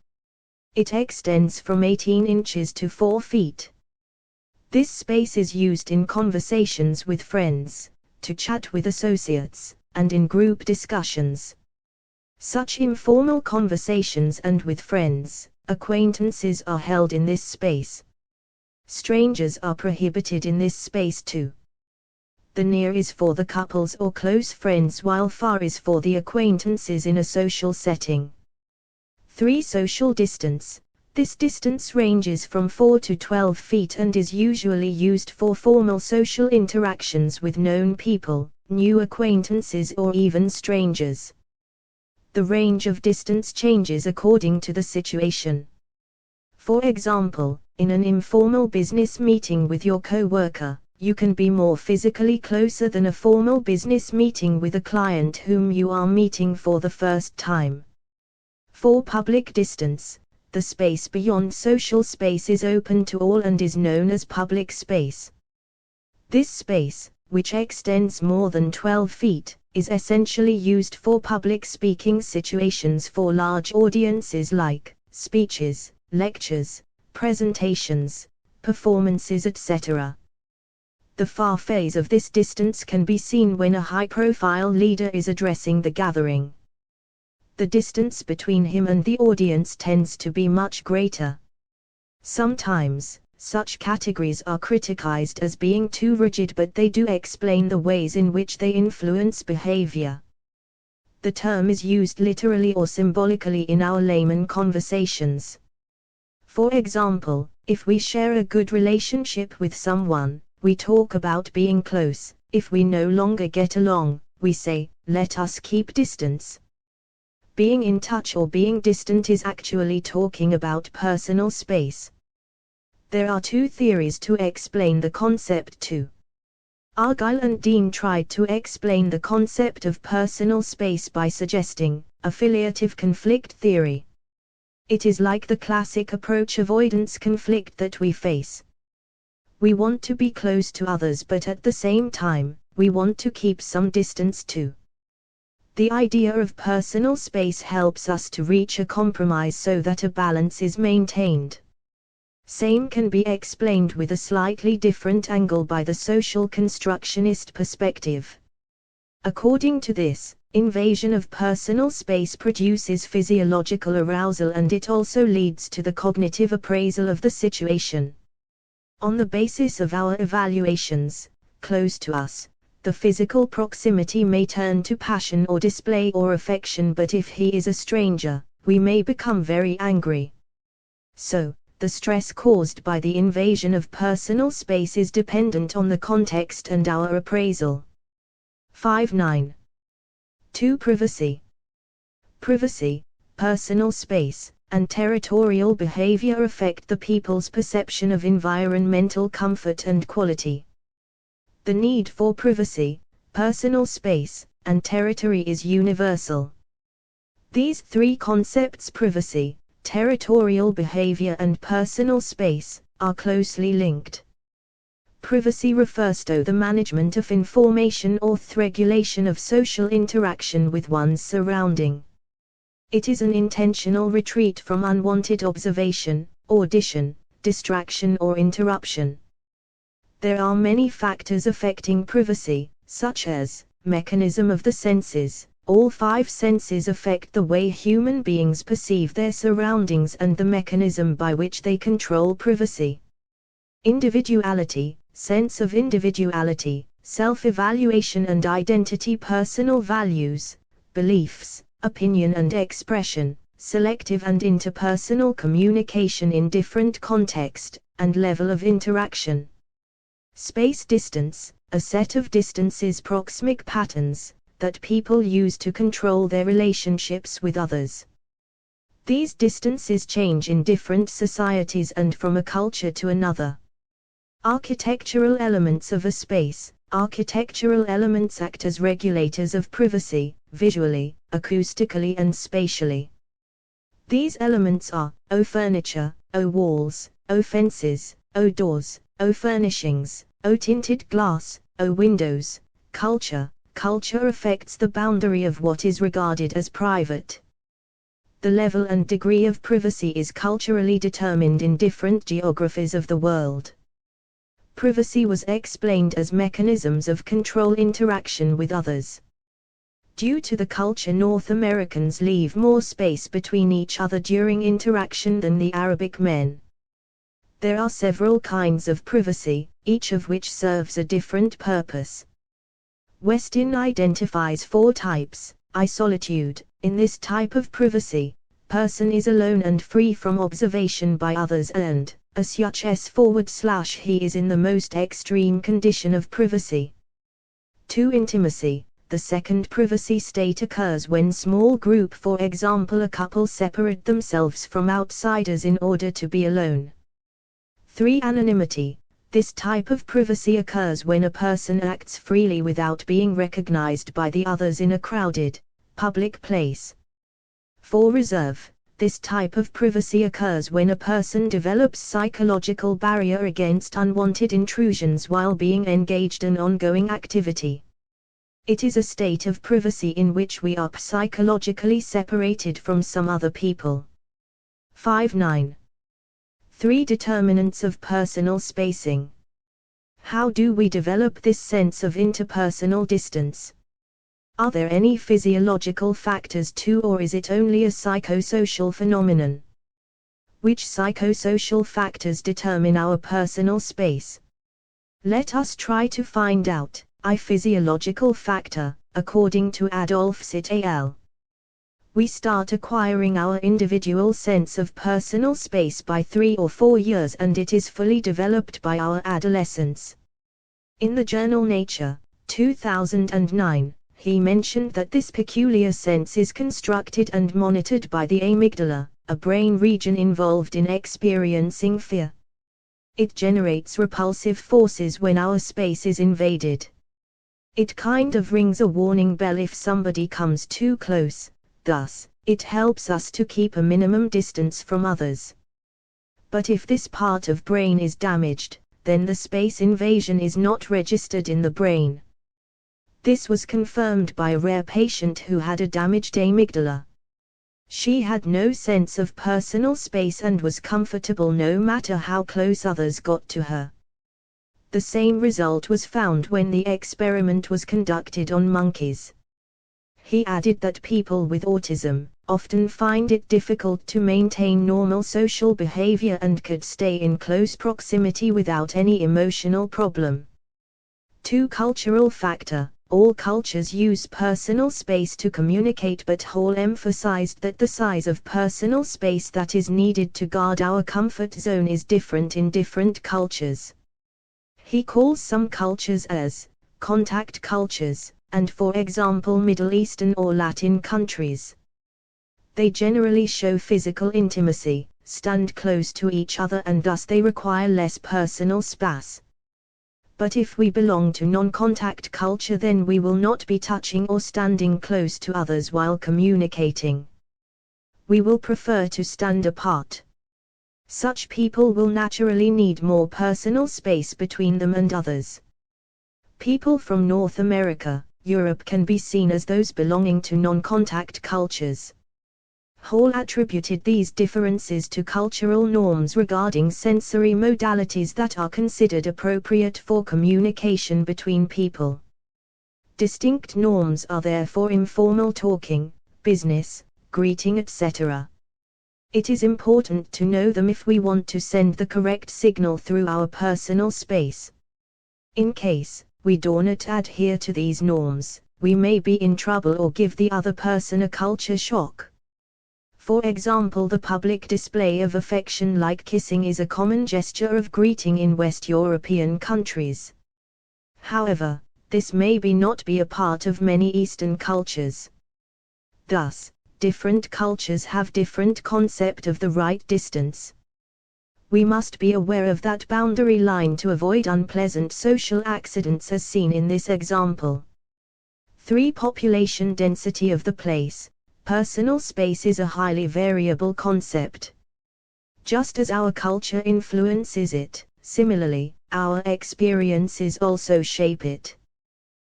Speaker 1: It extends from 18 inches to 4 feet. This space is used in conversations with friends, to chat with associates, and in group discussions. Such informal conversations and with friends, acquaintances are held in this space. Strangers are prohibited in this space too. The near is for the couples or close friends, while far is for the acquaintances in a social setting. 3. Social distance. This distance ranges from 4 to 12 feet and is usually used for formal social interactions with known people, new acquaintances, or even strangers. The range of distance changes according to the situation. For example, in an informal business meeting with your co-worker, you can be more physically closer than a formal business meeting with a client whom you are meeting for the first time. 4. Public distance. The space beyond social space is open to all and is known as public space. This space, which extends more than 12 feet, is essentially used for public speaking situations for large audiences like speeches, lectures, presentations, performances, etc. The far phase of this distance can be seen when a high-profile leader is addressing the gathering. The distance between him and the audience tends to be much greater. Sometimes, such categories are criticized as being too rigid, but they do explain the ways in which they influence behavior. The term is used literally or symbolically in our layman conversations. For example, if we share a good relationship with someone, we talk about being close. If we no longer get along, we say, "Let us keep distance." Being in touch or being distant is actually talking about personal space. There are 2 theories to explain the concept too. Argyll and Dean tried to explain the concept of personal space by suggesting affiliative conflict theory. It is like the classic approach avoidance conflict that we face. We want to be close to others, but at the same time, we want to keep some distance too. The idea of personal space helps us to reach a compromise so that a balance is maintained. Same can be explained with a slightly different angle by the social constructionist perspective. According to this, invasion of personal space produces physiological arousal, and it also leads to the cognitive appraisal of the situation. On the basis of our evaluations, close to us, the physical proximity may turn to passion or display or affection, but if he is a stranger, we may become very angry. So, the stress caused by the invasion of personal space is dependent on the context and our appraisal. 5.9. 2. Privacy. Privacy, personal space, and territorial behavior affect the people's perception of environmental comfort and quality. The need for privacy, personal space, and territory is universal. These 3 concepts, privacy, territorial behavior and personal space, are closely linked. Privacy refers to the management of information or regulation of social interaction with one's surrounding. It is an intentional retreat from unwanted observation, audition, distraction or interruption. There are many factors affecting privacy, such as mechanism of the senses. All 5 senses affect the way human beings perceive their surroundings and the mechanism by which they control privacy. Individuality, sense of individuality, self-evaluation and identity, personal values, beliefs, opinion and expression, selective and interpersonal communication in different context and level of interaction. Space distance, a set of distances, proxemic patterns, that people use to control their relationships with others. These distances change in different societies and from a culture to another. Architectural elements of a space. Architectural elements act as regulators of privacy, visually, acoustically and spatially. These elements are, O furniture, O walls, O fences, O doors, O furnishings, O tinted glass, O windows. Culture. Culture affects the boundary of what is regarded as private. The level and degree of privacy is culturally determined in different geographies of the world. Privacy was explained as mechanisms of control interaction with others. Due to the culture, North Americans leave more space between each other during interaction than the Arabic men. There are several kinds of privacy, each of which serves a different purpose. Westin identifies 4 types. I solitude. In this type of privacy, person is alone and free from observation by others, and /he is in the most extreme condition of privacy. 2. Intimacy. The second privacy state occurs when small group, for example a couple, separate themselves from outsiders in order to be alone. 3. Anonymity. This type of privacy occurs when a person acts freely without being recognized by the others in a crowded, public place. 4. Reserve. This type of privacy occurs when a person develops psychological barrier against unwanted intrusions while being engaged in ongoing activity. It is a state of privacy in which we are psychologically separated from some other people. 5.9. 3 determinants of personal spacing. How do we develop this sense of interpersonal distance? Are there any physiological factors too, or is it only a psychosocial phenomenon? Which psychosocial factors determine our personal space? Let us try to find out. Physiological factor, according to Adolf Sitt al. We start acquiring our individual sense of personal space by 3 or 4 years, and it is fully developed by our adolescence. In the journal Nature, 2009, he mentioned that this peculiar sense is constructed and monitored by the amygdala, a brain region involved in experiencing fear. It generates repulsive forces when our space is invaded. It kind of rings a warning bell if somebody comes too close, thus, it helps us to keep a minimum distance from others. But if this part of brain is damaged, then the space invasion is not registered in the brain. This was confirmed by a rare patient who had a damaged amygdala. She had no sense of personal space and was comfortable no matter how close others got to her. The same result was found when the experiment was conducted on monkeys. He added that people with autism often find it difficult to maintain normal social behavior and could stay in close proximity without any emotional problem. 2. Cultural factor. All cultures use personal space to communicate, but Hall emphasized that the size of personal space that is needed to guard our comfort zone is different in different cultures. He calls some cultures as contact cultures, and for example Middle Eastern or Latin countries. They generally show physical intimacy, stand close to each other, and thus they require less personal space. But if we belong to non-contact culture, then we will not be touching or standing close to others while communicating. We will prefer to stand apart. Such people will naturally need more personal space between them and others. People from North America, Europe can be seen as those belonging to non-contact cultures. Hall attributed these differences to cultural norms regarding sensory modalities that are considered appropriate for communication between people. Distinct norms are there for informal talking, business, greeting, etc. It is important to know them if we want to send the correct signal through our personal space. In case we do not adhere to these norms, we may be in trouble or give the other person a culture shock. For example, the public display of affection like kissing is a common gesture of greeting in West European countries. However, this may not be a part of many Eastern cultures. Thus, different cultures have different concept of the right distance. We must be aware of that boundary line to avoid unpleasant social accidents as seen in this example. 3. Population density of the place. Personal space is a highly variable concept. Just as our culture influences it, similarly, our experiences also shape it.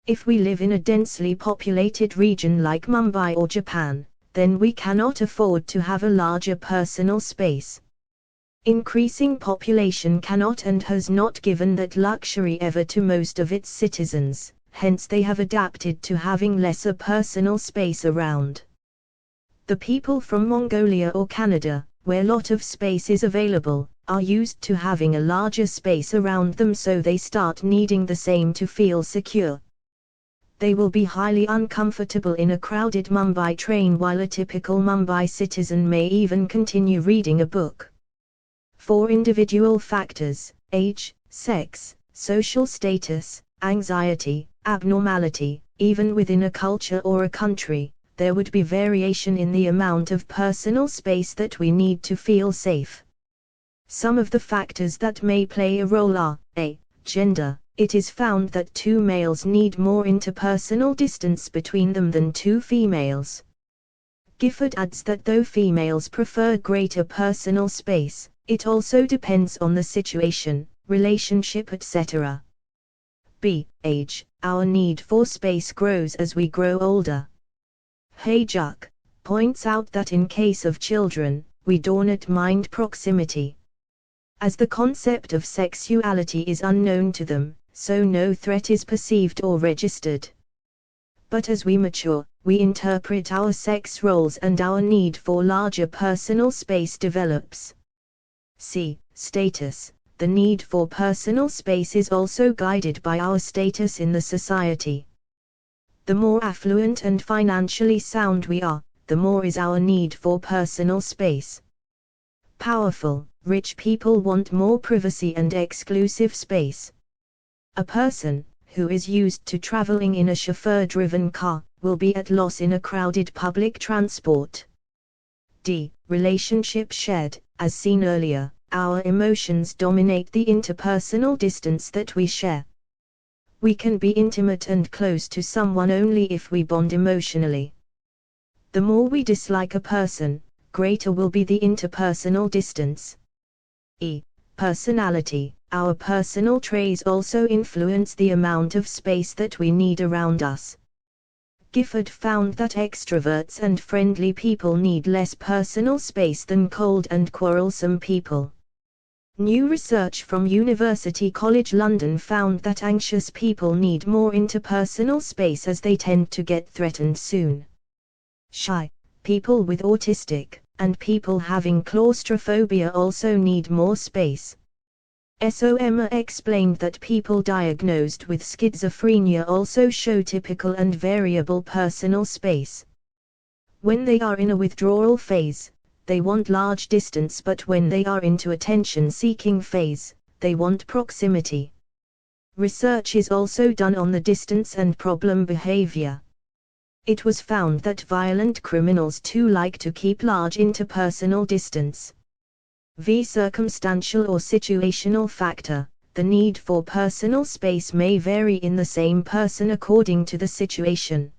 Speaker 1: If we live in a densely populated region like Mumbai or Japan, then we cannot afford to have a larger personal space. Increasing population cannot and has not given that luxury ever to most of its citizens, hence they have adapted to having lesser personal space around. The people from Mongolia or Canada, where lot of space is available, are used to having a larger space around them, so they start needing the same to feel secure. They will be highly uncomfortable in a crowded Mumbai train, while a typical Mumbai citizen may even continue reading a book. 4. Individual factors: age, sex, social status, anxiety, abnormality. Even within a culture or a country, there would be variation in the amount of personal space that we need to feel safe. Some of the factors that may play a role are: a. Gender. It is found that 2 males need more interpersonal distance between them than 2 females. Gifford adds that though females prefer greater personal space, it also depends on the situation, relationship, etc. b. Age. Our need for space grows as we grow older. Hayjuk points out that in case of children, we do not mind proximity. As the concept of sexuality is unknown to them, so no threat is perceived or registered. But as we mature, we interpret our sex roles and our need for larger personal space develops. c. Status. The need for personal space is also guided by our status in the society. The more affluent and financially sound we are, the more is our need for personal space. Powerful, rich people want more privacy and exclusive space. A person who is used to traveling in a chauffeur-driven car will be at loss in a crowded public transport. d. Relationship shared. As seen earlier, our emotions dominate the interpersonal distance that we share. We can be intimate and close to someone only if we bond emotionally. The more we dislike a person, greater will be the interpersonal distance. e. Personality. Our personal traits also influence the amount of space that we need around us. Gifford found that extroverts and friendly people need less personal space than cold and quarrelsome people. New research from University College London found that anxious people need more interpersonal space as they tend to get threatened soon. Shy people with autistic and people having claustrophobia also need more space. SOMA explained that people diagnosed with schizophrenia also show typical and variable personal space. When they are in a withdrawal phase, they want large distance, but when they are into attention-seeking phase, they want proximity. Research is also done on the distance and problem behavior. It was found that violent criminals too like to keep large interpersonal distance. v. Circumstantial or situational factor. The need for personal space may vary in the same person according to the situation.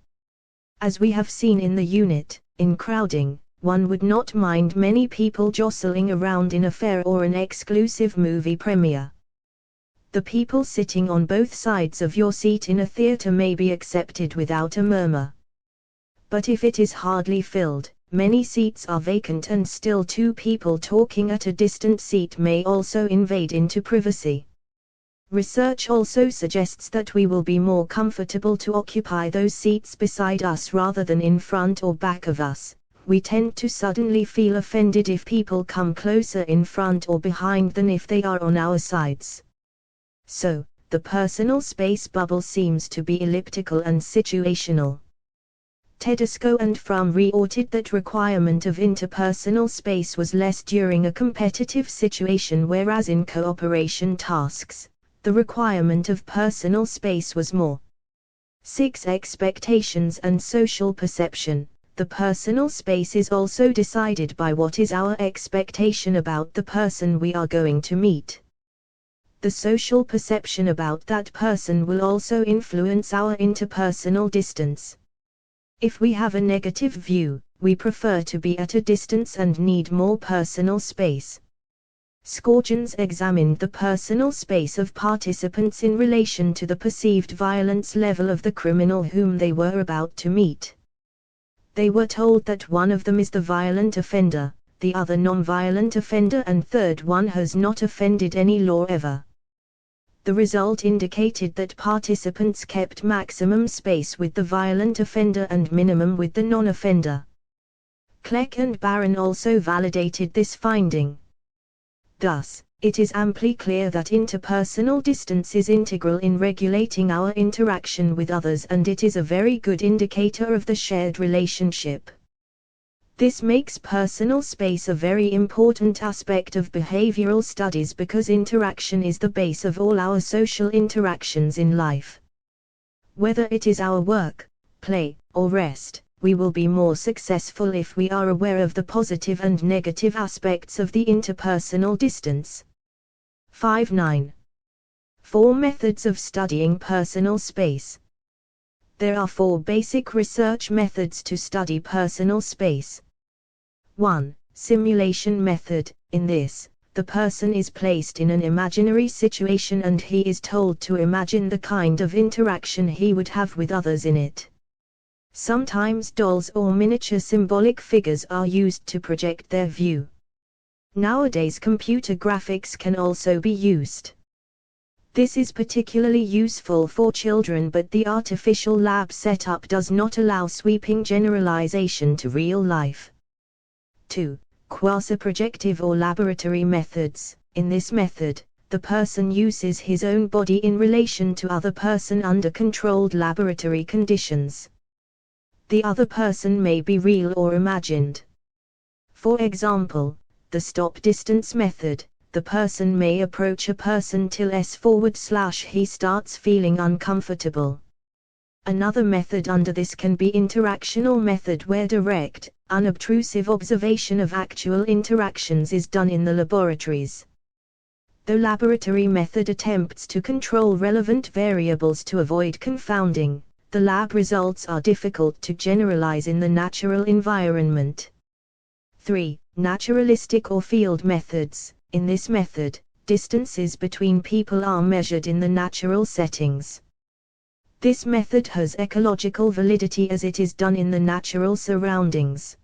Speaker 1: As we have seen in the unit, in crowding, one would not mind many people jostling around in a fair or an exclusive movie premiere. The people sitting on both sides of your seat in a theater may be accepted without a murmur. But if it is hardly filled, many seats are vacant, and still 2 people talking at a distant seat may also invade into privacy. Research also suggests that we will be more comfortable to occupy those seats beside us rather than in front or back of us, we tend to suddenly feel offended if people come closer in front or behind than if they are on our sides. So, the personal space bubble seems to be elliptical and situational. Tedesco and Fromm reported that requirement of interpersonal space was less during a competitive situation, whereas in cooperation tasks, the requirement of personal space was more. 6. Expectations and social perception. The personal space is also decided by what is our expectation about the person we are going to meet. The social perception about that person will also influence our interpersonal distance. If we have a negative view, we prefer to be at a distance and need more personal space. Scourgeons examined the personal space of participants in relation to the perceived violence level of the criminal whom they were about to meet. They were told that one of them is the violent offender, the other non-violent offender, and third one has not offended any law ever. The result indicated that participants kept maximum space with the violent offender and minimum with the non-offender. Kleck and Barron also validated this finding. Thus, it is amply clear that interpersonal distance is integral in regulating our interaction with others, and it is a very good indicator of the shared relationship. This makes personal space a very important aspect of behavioral studies because interaction is the base of all our social interactions in life. Whether it is our work, play, or rest, we will be more successful if we are aware of the positive and negative aspects of the interpersonal distance. 5.9. 4 methods of studying personal space. There are 4 basic research methods to study personal space. 1. Simulation method. In this, the person is placed in an imaginary situation and he is told to imagine the kind of interaction he would have with others in it. Sometimes dolls or miniature symbolic figures are used to project their view. Nowadays computer graphics can also be used. This is particularly useful for children, but the artificial lab setup does not allow sweeping generalization to real life. 2. Quasi-projective or laboratory methods. In this method, the person uses his own body in relation to other person under controlled laboratory conditions. The other person may be real or imagined. For example, the stop distance method. The person may approach a person till he starts feeling uncomfortable. Another method under this can be interactional method, where direct, unobtrusive observation of actual interactions is done in the laboratories. The laboratory method attempts to control relevant variables to avoid confounding. The lab results are difficult to generalize in the natural environment. 3. Naturalistic or field methods. In this method, distances between people are measured in the natural settings. This method has ecological validity as it is done in the natural surroundings.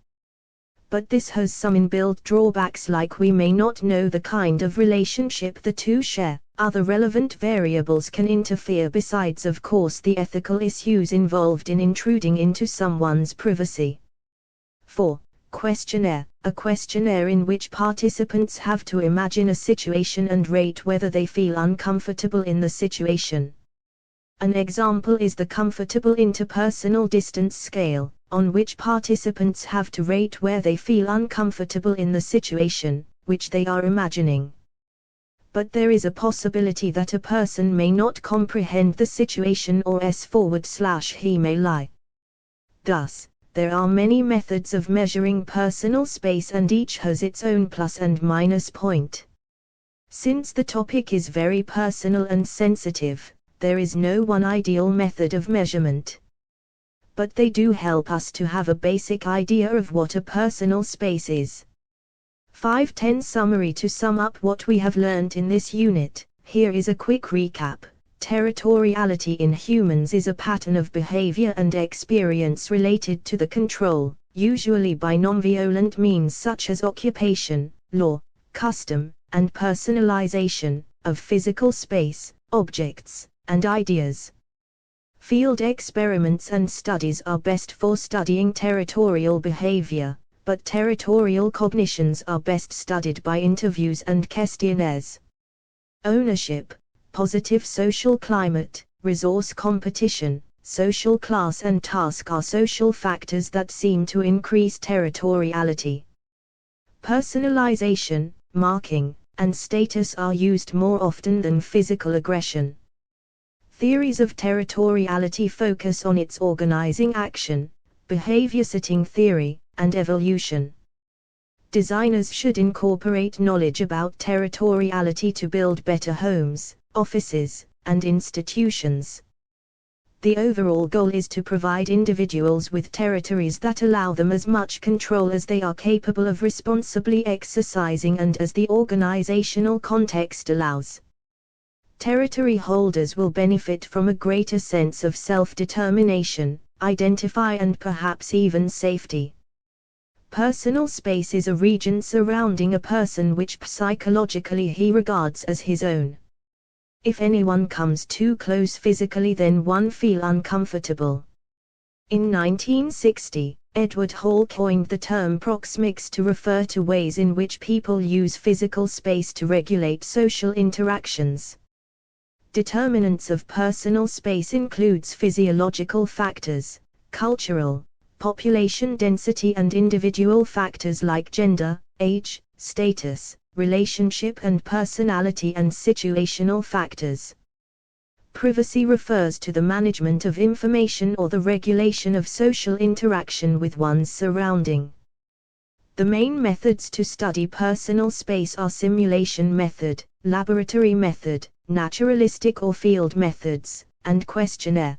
Speaker 1: But this has some inbuilt drawbacks, like we may not know the kind of relationship the two share. Other relevant variables can interfere besides, of course, the ethical issues involved in intruding into someone's privacy. 4. Questionnaire. A questionnaire in which participants have to imagine a situation and rate whether they feel uncomfortable in the situation. An example is the Comfortable Interpersonal Distance Scale, on which participants have to rate where they feel uncomfortable in the situation, which they are imagining. But there is a possibility that a person may not comprehend the situation or he may lie. Thus, there are many methods of measuring personal space and each has its own plus and minus point. Since the topic is very personal and sensitive, there is no one ideal method of measurement. But they do help us to have a basic idea of what a personal space is. 5.10 Summary. To sum up what we have learned in this unit, here is a quick recap. Territoriality in humans is a pattern of behavior and experience related to the control, usually by non-violent means such as occupation, law, custom, and personalization, of physical space, objects, and ideas. Field experiments and studies are best for studying territorial behavior. but territorial cognitions are best studied by interviews and questionnaires. Ownership, positive social climate, resource competition, social class and task are social factors that seem to increase territoriality. Personalization, marking, and status are used more often than physical aggression. Theories of territoriality focus on its organizing action, behavior setting theory, and evolution. Designers should incorporate knowledge about territoriality to build better homes, offices, and institutions. The overall goal is to provide individuals with territories that allow them as much control as they are capable of responsibly exercising and as the organizational context allows. Territory holders will benefit from a greater sense of self-determination, identity and perhaps even safety. Personal space is a region surrounding a person which psychologically he regards as his own. If anyone comes too close physically, then one feel uncomfortable. In 1960, Edward Hall coined the term proxemics to refer to ways in which people use physical space to regulate social interactions. Determinants of personal space includes physiological factors, cultural, population density and individual factors like gender, age, status, relationship and personality and situational factors. Privacy refers to the management of information or the regulation of social interaction with one's surrounding. The main methods to study personal space are simulation method, laboratory method, naturalistic or field methods, and questionnaire.